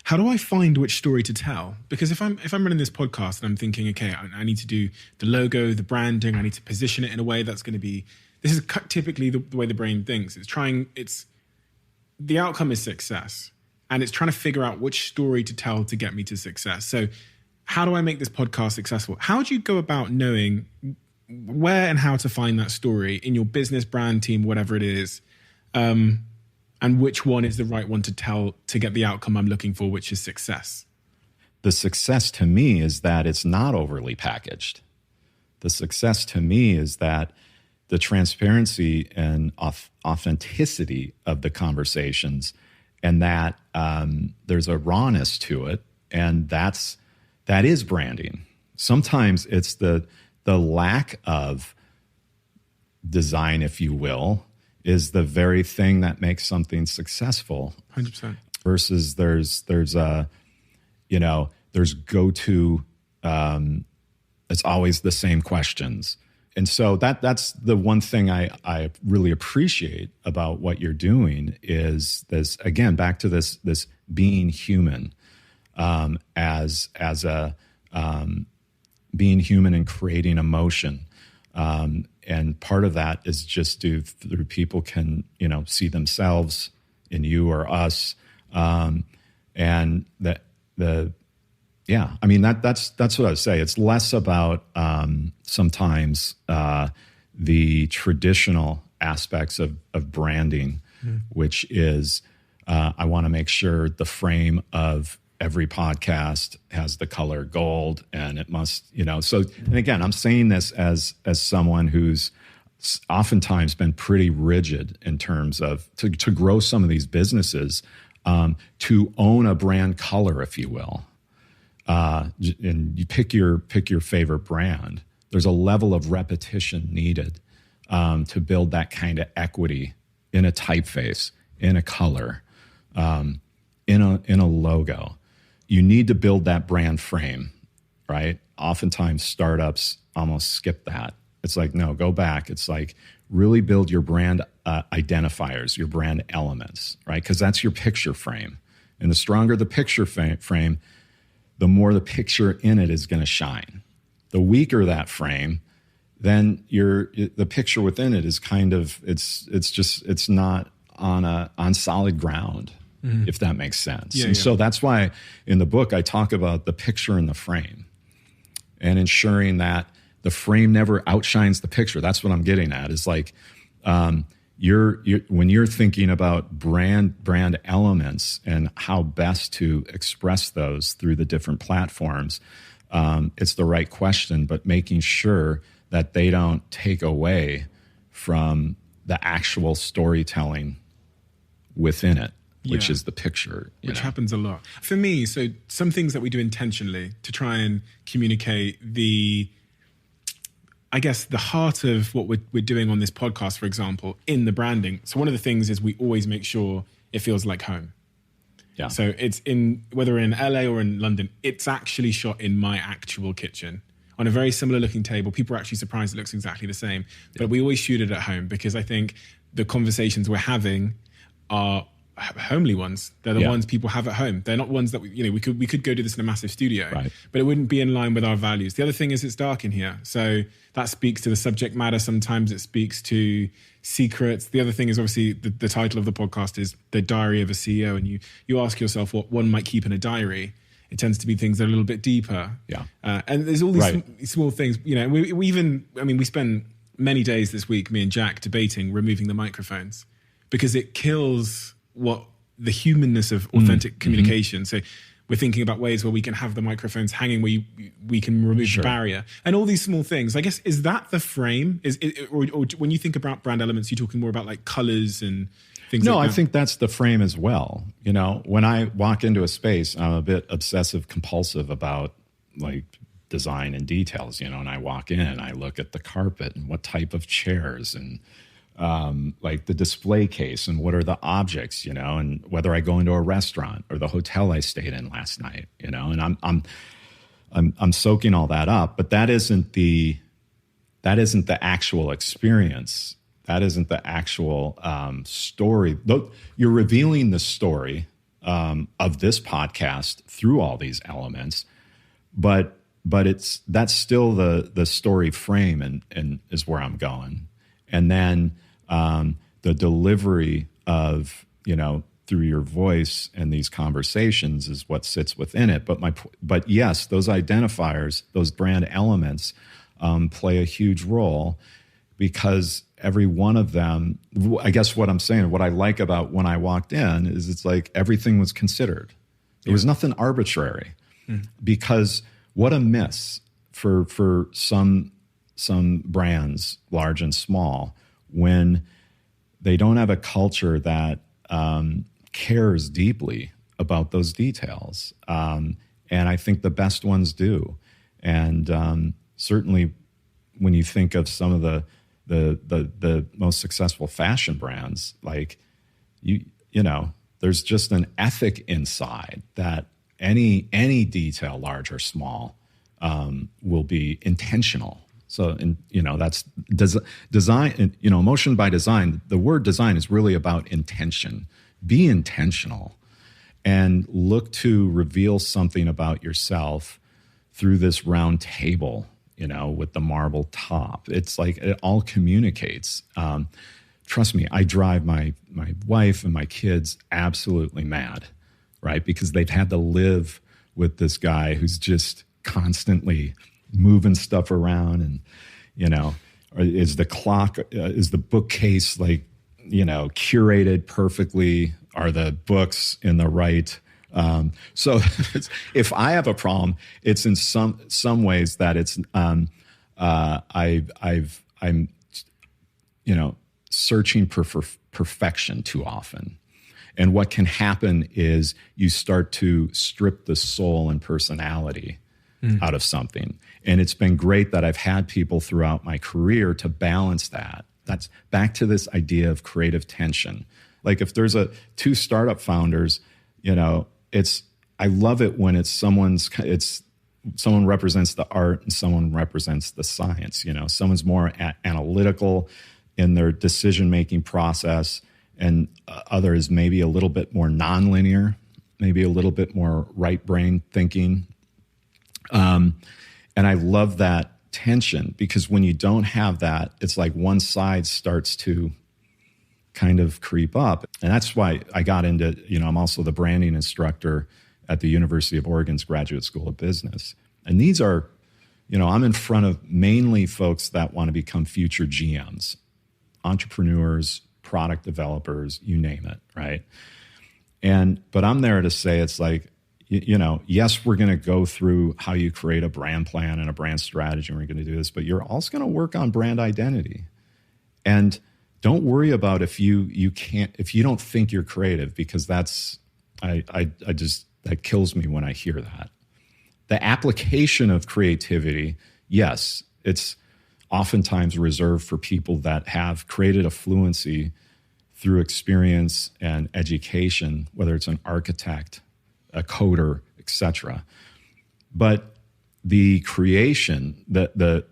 How do I find which story to tell? Because if I'm running this podcast and I'm thinking, okay, I need to do the logo, the branding, I need to position it in a way that's going to be. This is typically the way the brain thinks. The outcome is success, and it's trying to figure out which story to tell to get me to success. So, how do I make this podcast successful? How do you go about knowing where and how to find that story in your business, brand, team, whatever it is, and which one is the right one to tell to get the outcome I'm looking for, which is success? The success to me is that it's not overly packaged. The success to me is that the transparency and authenticity of the conversations, and that there's a rawness to it, and that is branding. Sometimes it's the lack of design, if you will, is the very thing that makes something successful. 100%. Versus there's go-to, it's always the same questions. And so that's the one thing I really appreciate about what you're doing is this, again, back to this being human, as a being human and creating emotion. And part of that is just through people can, see themselves in you or us. And that's what I would say. It's less about sometimes the traditional aspects of branding, which is I want to make sure the frame of every podcast has the color gold, and it must, so, and again, I'm saying this as someone who's oftentimes been pretty rigid in terms of to grow some of these businesses, to own a brand color, if you will. And you pick your favorite brand. There's a level of repetition needed to build that kind of equity in a typeface, in a color, in a logo. You need to build that brand frame, right? Oftentimes startups almost skip that. It's like, no, go back. It's like really build your brand identifiers, your brand elements, right? Because that's your picture frame. And the stronger the picture frame, the more the picture in it is going to shine. The weaker that frame, then the picture within it is kind of, it's not on solid ground. Mm-hmm. If that makes sense. Yeah, so that's why in the book I talk about the picture in the frame and ensuring that the frame never outshines the picture. That's what I'm getting at. Is like when you're thinking about brand elements and how best to express those through the different platforms, it's the right question, but making sure that they don't take away from the actual storytelling within it, which is the picture. Which happens a lot. For me, so some things that we do intentionally to try and communicate the heart of what we're doing on this podcast, for example, in the branding. So one of the things is we always make sure it feels like home. Yeah. So it's whether in LA or in London, it's actually shot in my actual kitchen on a very similar looking table. People are actually surprised it looks exactly the same. But we always shoot it at home because I think the conversations we're having are homely ones. They're the ones people have at home. They're not ones that we could go do this in a massive studio, but it wouldn't be in line with our values. The other thing is it's dark in here. So that speaks to the subject matter. Sometimes it speaks to secrets. The other thing is obviously the title of the podcast is The Diary of a CEO. And you ask yourself what one might keep in a diary. It tends to be things that are a little bit deeper. Yeah. And there's all these small things, we spend many days this week, me and Jack, debating removing the microphones because it kills what the humanness of authentic communication. So we're thinking about ways where we can have the microphones hanging where we can remove the barrier and all these small things. I guess, is that the frame? Or when you think about brand elements, you're talking more about like colors and things like that? No, I think that's the frame as well. When I walk into a space, I'm a bit obsessive compulsive about like design and details, and I walk in and I look at the carpet and what type of chairs and like the display case and what are the objects, and whether I go into a restaurant or the hotel I stayed in last night, and I'm soaking all that up, but that isn't the actual experience. That isn't the actual story. You're revealing the story of this podcast through all these elements, but that's still the story frame and is where I'm going. And then the delivery of, through your voice and these conversations is what sits within it. But yes, those identifiers, those brand elements play a huge role because every one of them, I guess what I'm saying, what I like about when I walked in is it's like everything was considered. There was nothing arbitrary because what a miss for some brands, large and small, when they don't have a culture that cares deeply about those details. And I think the best ones do. And certainly when you think of some of the most successful fashion brands, like there's just an ethic inside that any detail, large or small, will be intentional. So, that's design, emotion by design. The word design is really about intention. Be intentional and look to reveal something about yourself through this round table, with the marble top. It's like it all communicates. Trust me, I drive my wife and my kids absolutely mad, right? Because they've had to live with this guy who's just constantly moving stuff around and, is the clock, is the bookcase like, curated perfectly? Are the books in the right? So if I have a problem, it's in some ways that it's, I'm searching for perfection too often. And what can happen is you start to strip the soul and personality out of something. And it's been great that I've had people throughout my career to balance that. That's back to this idea of creative tension. Like if there's two startup founders, I love it when someone represents the art and someone represents the science. Someone's more analytical in their decision-making process and others maybe a little bit more nonlinear, maybe a little bit more right brain thinking. And I love that tension because when you don't have that, it's like one side starts to kind of creep up. And that's why I got into, I'm also the branding instructor at the University of Oregon's Graduate School of Business. And these are, I'm in front of mainly folks that want to become future GMs, entrepreneurs, product developers, you name it, right? But I'm there to say it's like, yes, we're going to go through how you create a brand plan and a brand strategy, and we're going to do this, but you're also going to work on brand identity. And don't worry about if you don't think you're creative, because that kills me when I hear that. The application of creativity, yes, it's oftentimes reserved for people that have created a fluency through experience and education, whether it's an architect, a coder, etc. But the creation, the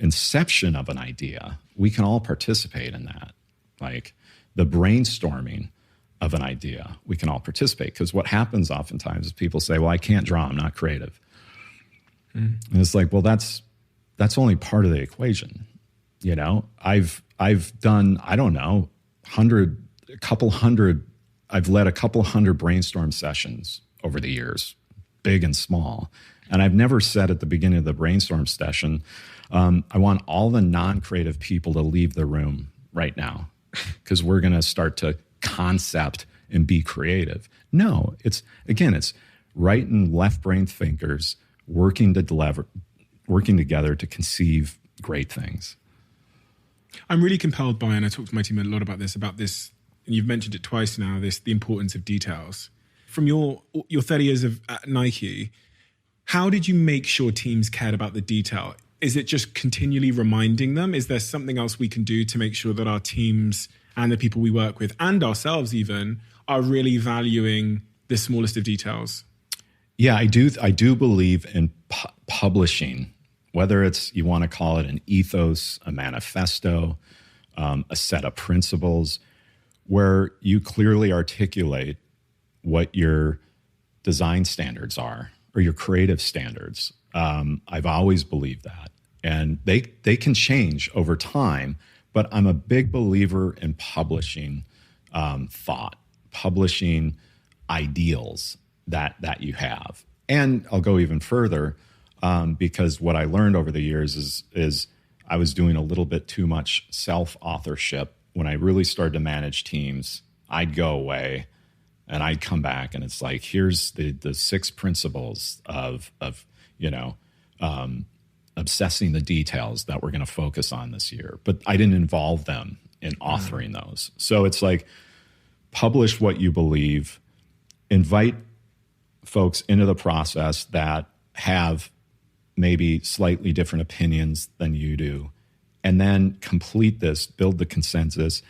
inception of an idea, we can all participate in that. Like the brainstorming of an idea, we can all participate. Because what happens oftentimes is people say, well, I can't draw, I'm not creative. And it's like, well, that's only part of the equation. I've done, I don't know, I've led a couple hundred brainstorm sessions over the years, big and small. And I've never said at the beginning of the brainstorm session, I want all the non-creative people to leave the room right now, because we're going to start to concept and be creative. No, it's right and left brain thinkers working together to conceive great things. I'm really compelled by, and I talk to my team a lot about this, and you've mentioned it twice now, the importance of details. From your 30 years at Nike, how did you make sure teams cared about the detail? Is it just continually reminding them? Is there something else we can do to make sure that our teams and the people we work with, and ourselves even, are really valuing the smallest of details? Yeah, I do believe in publishing, whether it's, you want to call it an ethos, a manifesto, a set of principles, where you clearly articulate what your design standards are or your creative standards. I've always believed that. And they can change over time, but I'm a big believer in publishing thought, publishing ideals that you have. And I'll go even further, because what I learned over the years is I was doing a little bit too much self-authorship. When I really started to manage teams, I'd go away and I'd come back, and it's like, here's the 6 principles of obsessing the details that we're going to focus on this year. But I didn't involve them in authoring those. So it's like, publish what you believe, invite folks into the process that have maybe slightly different opinions than you do, and then complete this, build the consensus,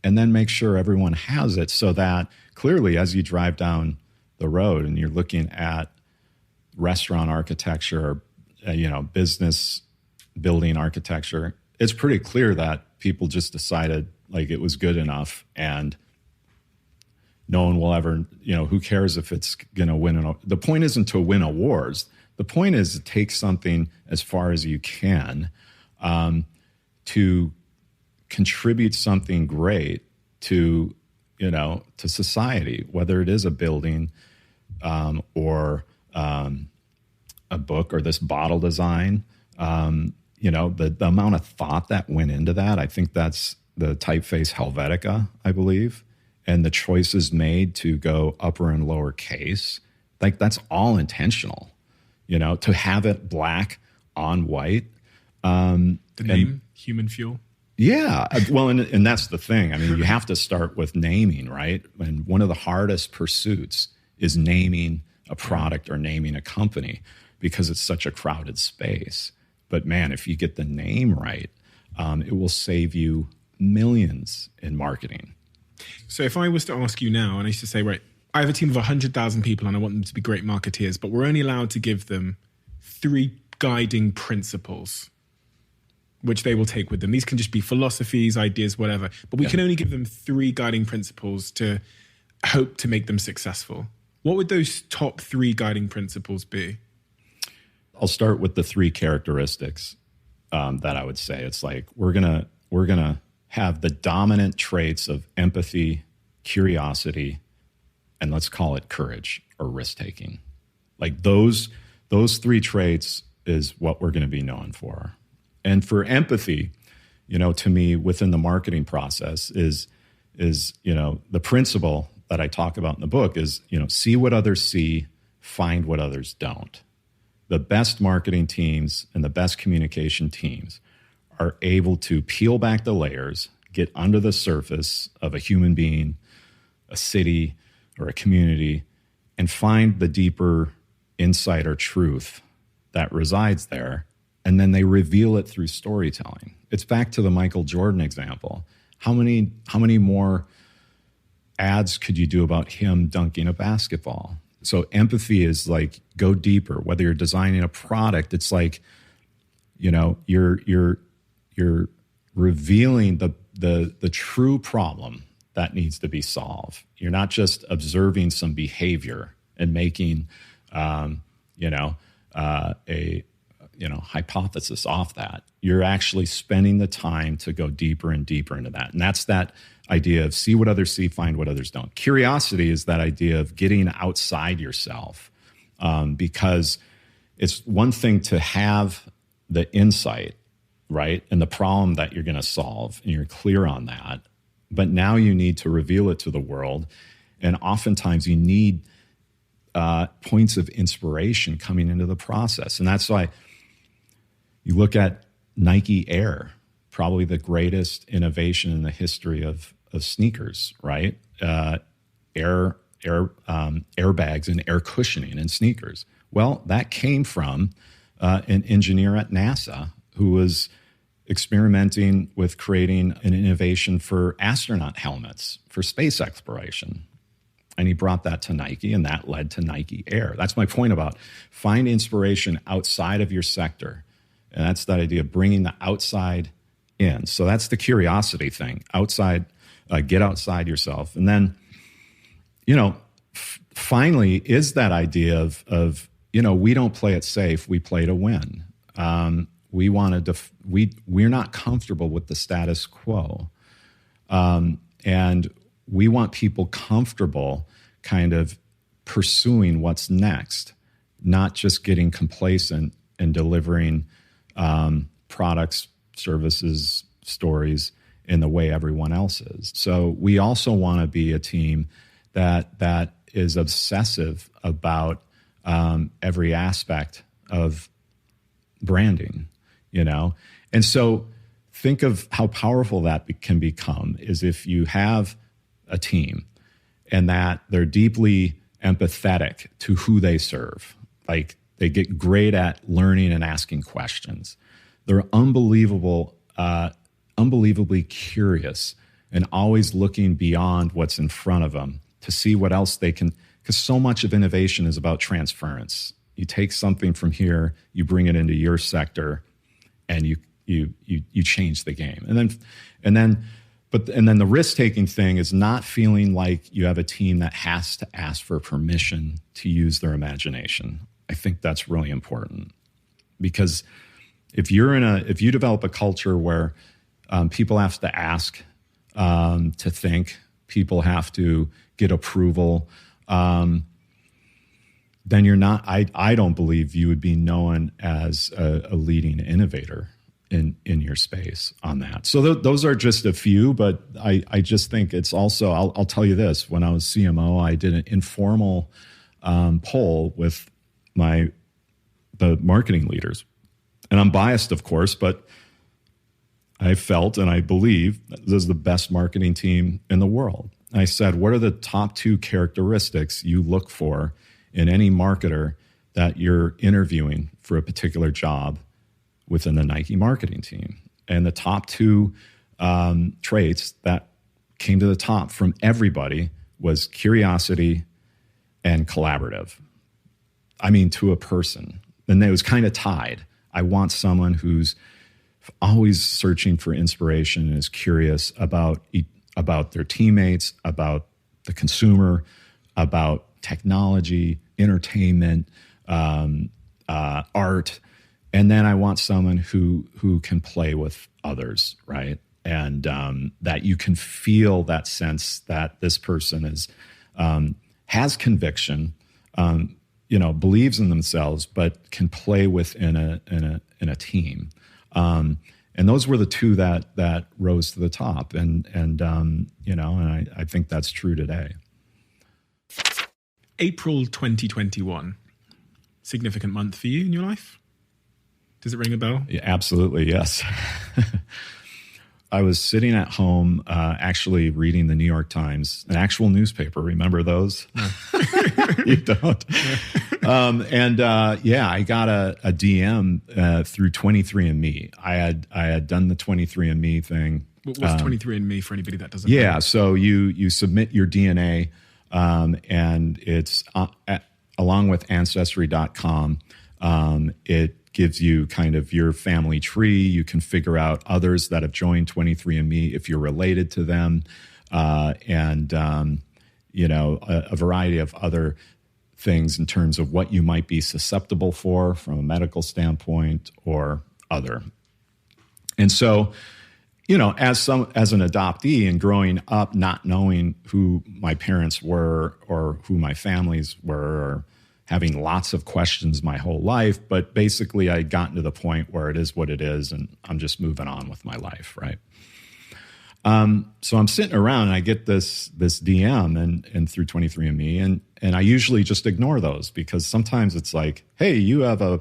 and then make sure everyone has it, so that clearly as you drive down the road and you're looking at restaurant architecture, or business building architecture, it's pretty clear that people just decided like it was good enough, and no one will ever, who cares if it's going to win. The point isn't to win awards. The point is to take something as far as you can, to contribute something great to society, whether it is a building or a book or this bottle design. The amount of thought that went into that, I think that's the typeface Helvetica, I believe. And the choices made to go upper and lower case, like that's all intentional, to have it black on white. The name, Human Fuel. Yeah. Well, and that's the thing. I mean, you have to start with naming, right? And one of the hardest pursuits is naming a product or naming a company, because it's such a crowded space. But man, if you get the name right, it will save you millions in marketing. So if I was to ask you now, and I used to say, right, I have a team of 100,000 people and I want them to be great marketeers, but we're only allowed to give them 3 guiding principles, which they will take with them. These can just be philosophies, ideas, whatever. But we can only give them 3 guiding principles to hope to make them successful. What would those top 3 guiding principles be? I'll start with the 3 characteristics that I would say. It's like we're gonna have the dominant traits of empathy, curiosity, and let's call it courage or risk-taking. Like those 3 traits is what we're going to be known for. And for empathy, to me, within the marketing process is the principle that I talk about in the book is, see what others see, find what others don't. The best marketing teams and the best communication teams are able to peel back the layers, get under the surface of a human being, a city, or a community, and find the deeper insight or truth that resides there, and then they reveal it through storytelling. It's back to the Michael Jordan example. How many more ads could you do about him dunking a basketball? So empathy is like, go deeper. Whether you're designing a product, it's like, you're revealing the true problem that needs to be solved. You're not just observing some behavior and making a hypothesis off that. You're actually spending the time to go deeper and deeper into that. And that's that idea of see what others see, find what others don't. Curiosity is that idea of getting outside yourself, because it's one thing to have the insight, right, and the problem that you're going to solve, and you're clear on that. But now you need to reveal it to the world. And oftentimes you need points of inspiration coming into the process. And that's why you look at Nike Air, probably the greatest innovation in the history of sneakers, right? Airbags and air cushioning in sneakers. Well, that came from an engineer at NASA who was experimenting with creating an innovation for astronaut helmets for space exploration. And he brought that to Nike, and that led to Nike Air. That's my point about find inspiration outside of your sector. And that's that idea of bringing the outside in. So that's the curiosity thing. Outside, get outside yourself. And then, finally is that idea of we don't play it safe, we play to win. We're not comfortable with the status quo. And we want people comfortable kind of pursuing what's next, not just getting complacent and delivering products, services, stories in the way everyone else is. So we also want to be a team that is obsessive about every aspect of branding, And so think of how powerful that can become is if you have a team and that they're deeply empathetic to who they serve. Like they get great at learning and asking questions. They're unbelievably curious and always looking beyond what's in front of them to see what else they can, because so much of innovation is about transference. You take something from here, you bring it into your sector, and you change the game. And then the risk-taking thing is not feeling like you have a team that has to ask for permission to use their imagination. I think that's really important, because if you develop a culture where people have to ask to think, people have to get approval, then you're not. I don't believe you would be known as a leading innovator in your space on that. So those are just a few, but I just think it's also. I'll tell you this: when I was CMO, I did an informal poll with the marketing leaders, and I'm biased, of course, but I felt and I believe this is the best marketing team in the world. I said, what are the top 2 characteristics you look for in any marketer that you're interviewing for a particular job within the Nike marketing team? And the top 2 traits that came to the top from everybody was curiosity and collaborative. I mean, to a person. And it was kind of tied. I want someone who's always searching for inspiration and is curious about their teammates, about the consumer, about technology, entertainment, art. And then I want someone who can play with others, right? And that you can feel that sense that this person is has conviction, believes in themselves, but can play within a team. And those were the 2 that rose to the top, and I think that's true today. April 2021, significant month for you in your life? Does it ring a bell? Yeah, absolutely, yes. I was sitting at home, actually reading the New York Times, an actual newspaper. Remember those? No. You don't. I got a DM through 23andMe. I had done the 23andMe thing. What's 23andMe for anybody that doesn't know? Yeah, so you submit your DNA, and it's along with Ancestry.com. It gives you kind of your family tree. You can figure out others that have joined 23andMe if you're related to them, and a variety of other things in terms of what you might be susceptible for from a medical standpoint or other. And so, as an adoptee and growing up not knowing who my parents were or who my families were, or having lots of questions my whole life, but basically I'd gotten to the point where it is what it is and I'm just moving on with my life, right? So I'm sitting around and I get this DM and through 23andMe, and I usually just ignore those because sometimes it's like, hey, you have a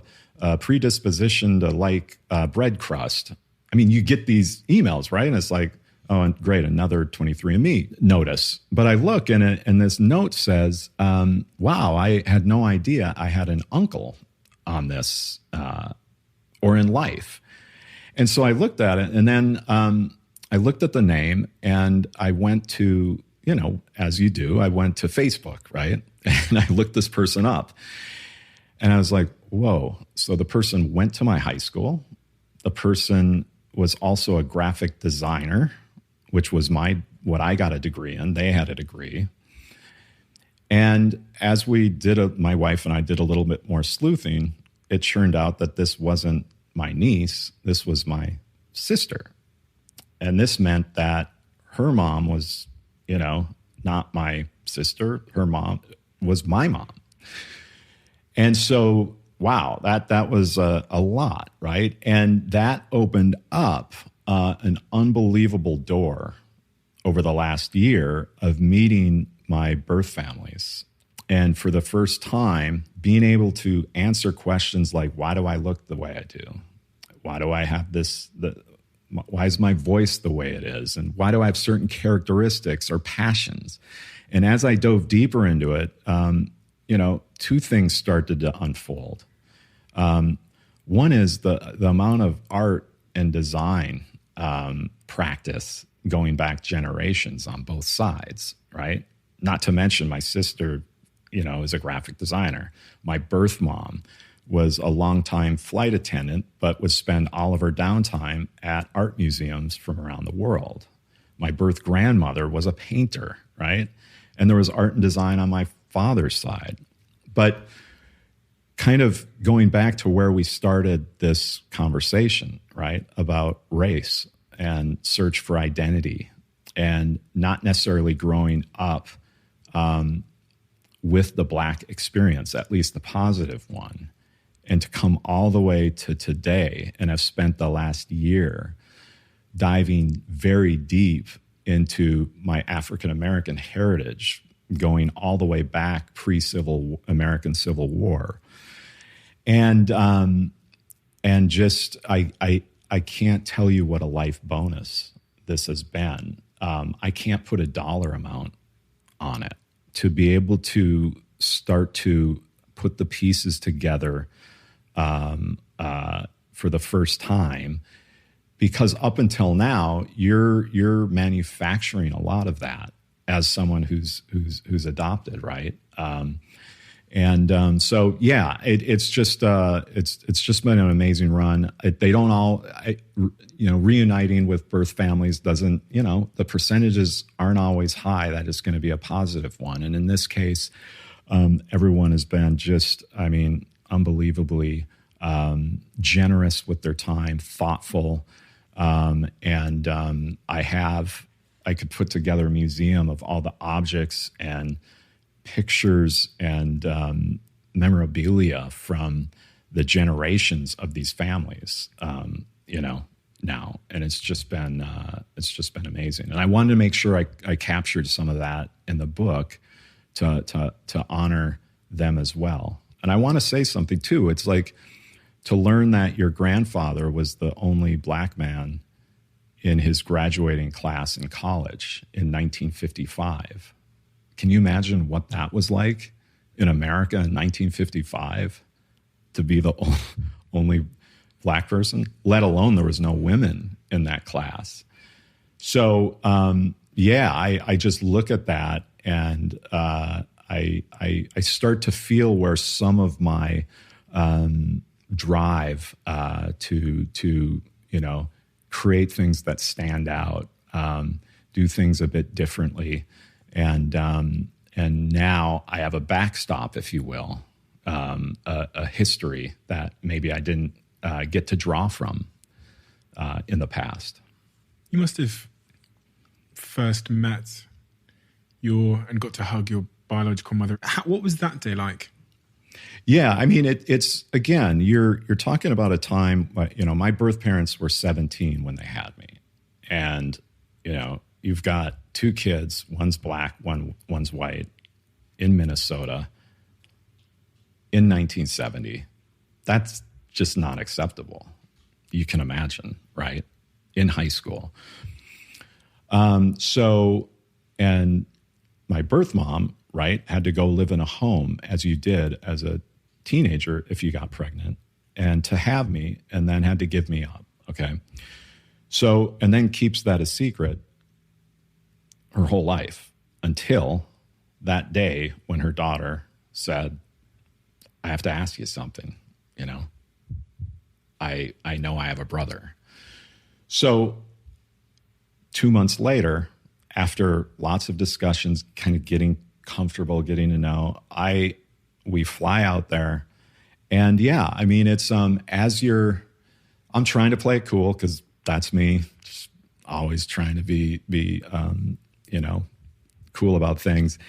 predisposition to like bread crust. I mean, you get these emails, right? And it's like, oh, great, another 23andMe notice. But I look and this note says, wow, I had no idea I had an uncle on this or in life. And so I looked at it, and then I looked at the name, and I went to, as you do, I went to Facebook, right? And I looked this person up. And I was like, whoa. So the person went to my high school. The person was also a graphic designer, which was what I got a degree in. They had a degree. And as my wife and I did a little bit more sleuthing, it turned out that this wasn't my niece. This was my sister. And this meant that her mom was, not my sister. Her mom was my mom. And so, wow, that was a lot, right? And that opened up an unbelievable door over the last year of meeting my birth families. And for the first time, being able to answer questions like, why do I look the way I do? Why do I have why is my voice the way it is? And why do I have certain characteristics or passions? And as I dove deeper into it, two things started to unfold. One is the amount of art and design practice going back generations on both sides, right? Not to mention my sister, is a graphic designer. My birth mom was a longtime flight attendant, but would spend all of her downtime at art museums from around the world. My birth grandmother was a painter, right? And there was art and design on my father's side. But kind of going back to where we started this conversation, right, about race and search for identity and not necessarily growing up with the Black experience, at least the positive one, and to come all the way to today and have spent the last year diving very deep into my African-American heritage, going all the way back American Civil War. And just, I can't tell you what a life bonus this has been. I can't put a dollar amount on it. To be able to start to put the pieces together for the first time, because up until now, you're manufacturing a lot of that as someone who's adopted, right? So yeah, it's just been an amazing run. They don't all, reuniting with birth families doesn't, the percentages aren't always high that it's going to be a positive one. And in this case, everyone has been just, unbelievably generous with their time, thoughtful, and I could put together a museum of all the objects and pictures and memorabilia from the generations of these families, now, and it's just been amazing. And I wanted to make sure I captured some of that in the book to honor them as well. And I want to say something too. It's like to learn that your grandfather was the only black man in his graduating class in college in 1955. Can you imagine what that was like in America in 1955 to be the only black person, let alone there was no women in that class. So, I just look at that and I start to feel where some of my drive to create things that stand out, do things a bit differently, and now I have a backstop, if you will, a history that maybe I didn't get to draw from in the past. You must have first met and got to hug your biological mother. What was that day like? Yeah, I mean, it's again, you're talking about a time. My birth parents were 17 when they had me, and you've got two kids. One's black, one's white, in Minnesota in 1970. That's just not acceptable. You can imagine, right? In high school. And my birth mom, right, had to go live in a home as you did as a teenager if you got pregnant, and to have me, and then had to give me up. Okay. So, and then keeps that a secret her whole life until that day when her daughter said, I have to ask you something, I know I have a brother. So 2 months later, after lots of discussions, kind of getting comfortable, getting to know, we fly out there. And yeah, I mean, it's I'm trying to play it cool because that's me, just always trying to be cool about things.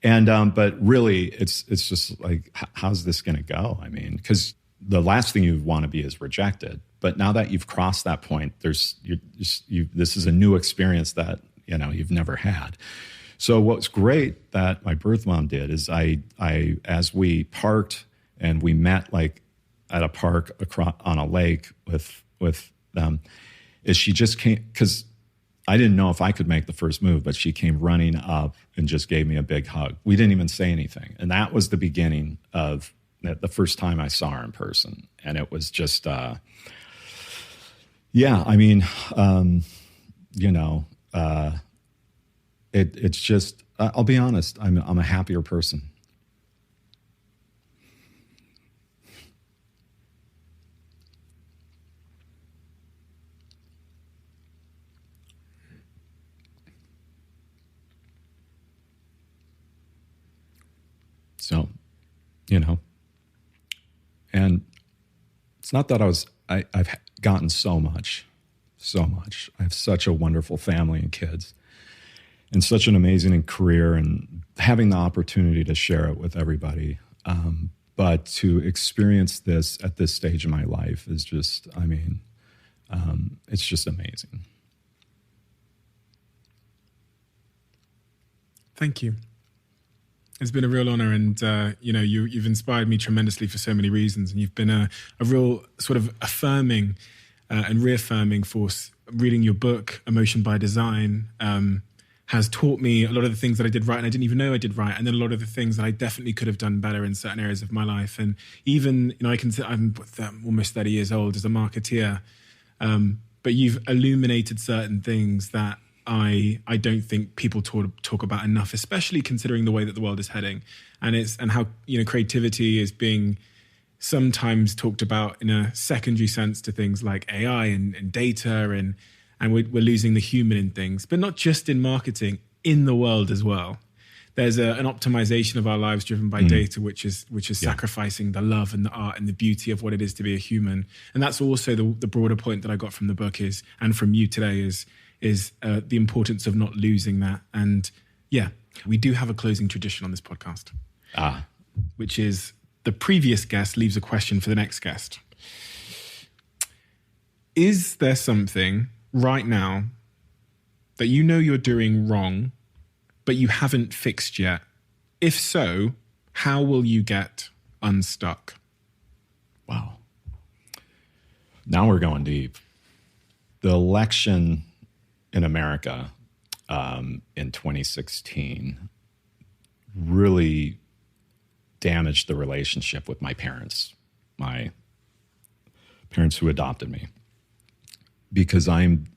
And but really, it's just like, how's this going to go? I mean, because the last thing you want to be is rejected. But now that you've crossed that point, this is a new experience that you've never had. So what's great that my birth mom did is I as we parked and we met like at a park on a lake with them, is she just came, because I didn't know if I could make the first move, but she came running up and just gave me a big hug. We didn't even say anything. And that was the beginning of the first time I saw her in person. And it was just, it's just, I'll be honest, I'm a happier person. So, and it's not that I've gotten so much. I have such a wonderful family and kids and such an amazing career, and having the opportunity to share it with everybody. But to experience this at this stage of my life is just, it's just amazing. Thank you. It's been a real honor, and you've inspired me tremendously for so many reasons, and you've been a real sort of affirming and reaffirming force. Reading your book, Emotion by Design, has taught me a lot of the things that I did right and I didn't even know I did right, and then a lot of the things that I definitely could have done better in certain areas of my life. And even, I'm almost 30 years old as a marketeer, but you've illuminated certain things that I don't think people talk about enough, especially considering the way that the world is heading, and how creativity is being sometimes talked about in a secondary sense to things like AI and data, and we're losing the human in things, but not just in marketing, in the world as well. There's an optimization of our lives driven by data, which is sacrificing the love and the art and the beauty of what it is to be a human. And that's also the broader point that I got from the book and from you today is the importance of not losing that. And yeah, we do have a closing tradition on this podcast, which is the previous guest leaves a question for the next guest. Is there something right now that you're doing wrong, but you haven't fixed yet, If so, how will you get unstuck? Wow. Now we're going deep. The election in America in 2016 really damaged the relationship with my parents who adopted me. Because I'm,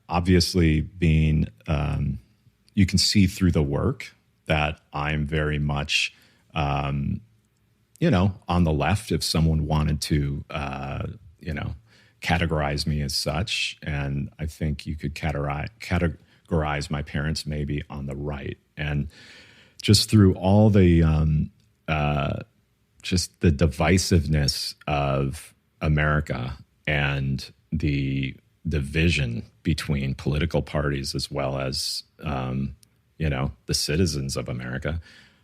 obviously being, you can see through the work that I'm very much, on the left if someone wanted to, categorize me as such. And I think you could categorize my parents maybe on the right. And just through all the, just the divisiveness of America and the division between political parties as well as, the citizens of America.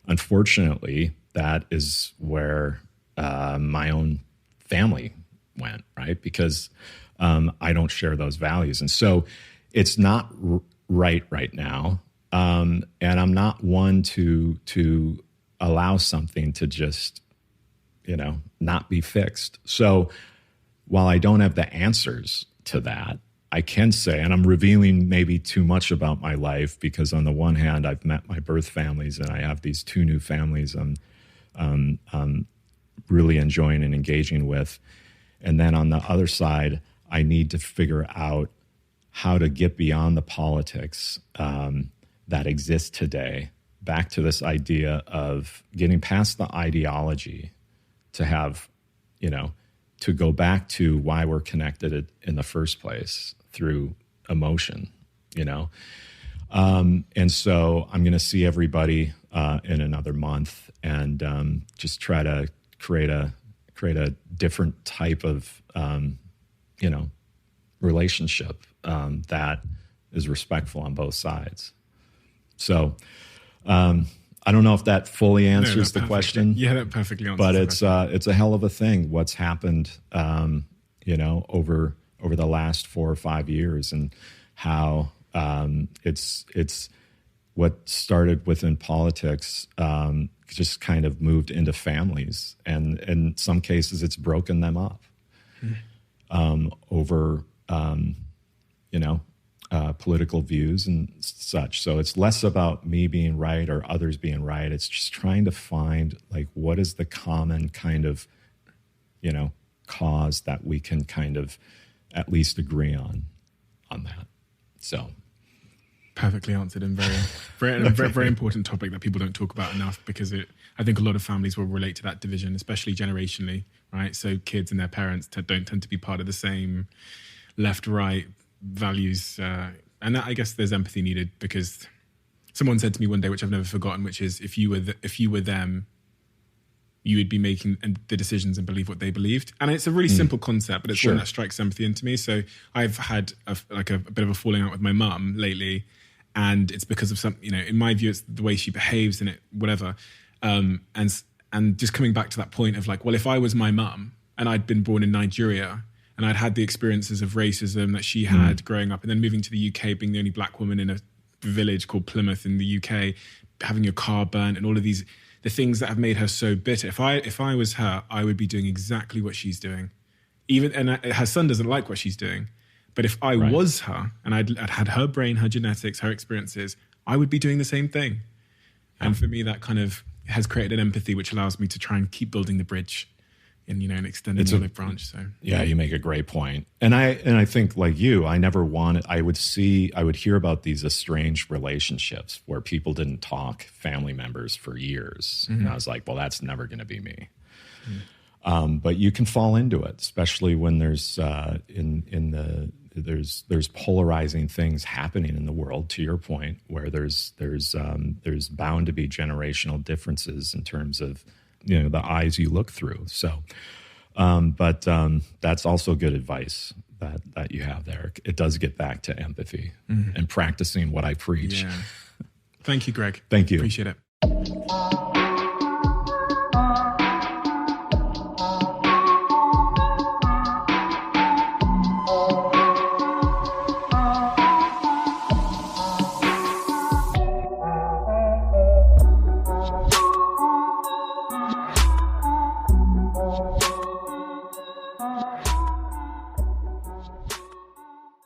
Unfortunately, that is where my own family went, right? Because I don't share those values. And so it's not right now. And I'm not one to allow something to just, not be fixed. So while I don't have the answers to that, I can say, and I'm revealing maybe too much about my life because on the one hand, I've met my birth families and I have these 2 new families I'm really enjoying and engaging with. And then on the other side, I need to figure out how to get beyond the politics that exist today, back to this idea of getting past the ideology to have, to go back to why we're connected in the first place through emotion, And so I'm going to see everybody in another month and just try to create a different type of, relationship that is respectful on both sides. So I don't know if that fully answers the question. Yeah, that perfectly answers but the question. It's a hell of a thing what's happened, over the last 4 or 5 years, and how it's what started within politics just kind of moved into families, and in some cases it's broken them up over political views and such. So it's less about me being right or others being right. It's just trying to find what is the common kind of, cause that we can kind of at least agree on that. So perfectly answered, and very important topic that people don't talk about enough, because I think a lot of families will relate to that division, especially generationally, right? So kids and their parents don't tend to be part of the same left-right values, and that, I guess there's empathy needed, because someone said to me one day, which I've never forgotten, which is if you were them, you would be making the decisions and believe what they believed. And it's a really simple concept, but it's one that strikes empathy into me. So I've had a bit of a falling out with my mum lately, and it's because of some, in my view, it's the way she behaves and whatever. And just coming back to that point of well, if I was my mum and I'd been born in Nigeria and I'd had the experiences of racism that she had growing up, and then moving to the UK, being the only black woman in a village called Plymouth in the UK, having your car burnt and all of the things that have made her so bitter. If I was her, I would be doing exactly what she's doing. Her son doesn't like what she's doing. But if I was her and I'd had her brain, her genetics, her experiences, I would be doing the same thing. Yeah. And for me, that kind of has created an empathy which allows me to try and keep building the bridge in, an extended olive branch. So yeah, you make a great point. And I think like you, I never wanted, I would hear about these estranged relationships where people didn't talk, family members, for years. And I was like, well, that's never going to be me. But you can fall into it, especially when there's there's polarizing things happening in the world, to your point, where there's bound to be generational differences in terms of the eyes you look through. So but that's also good advice that you have there. It does get back to empathy and practicing what I preach. Yeah. Thank you, Greg. Thank you. Appreciate it.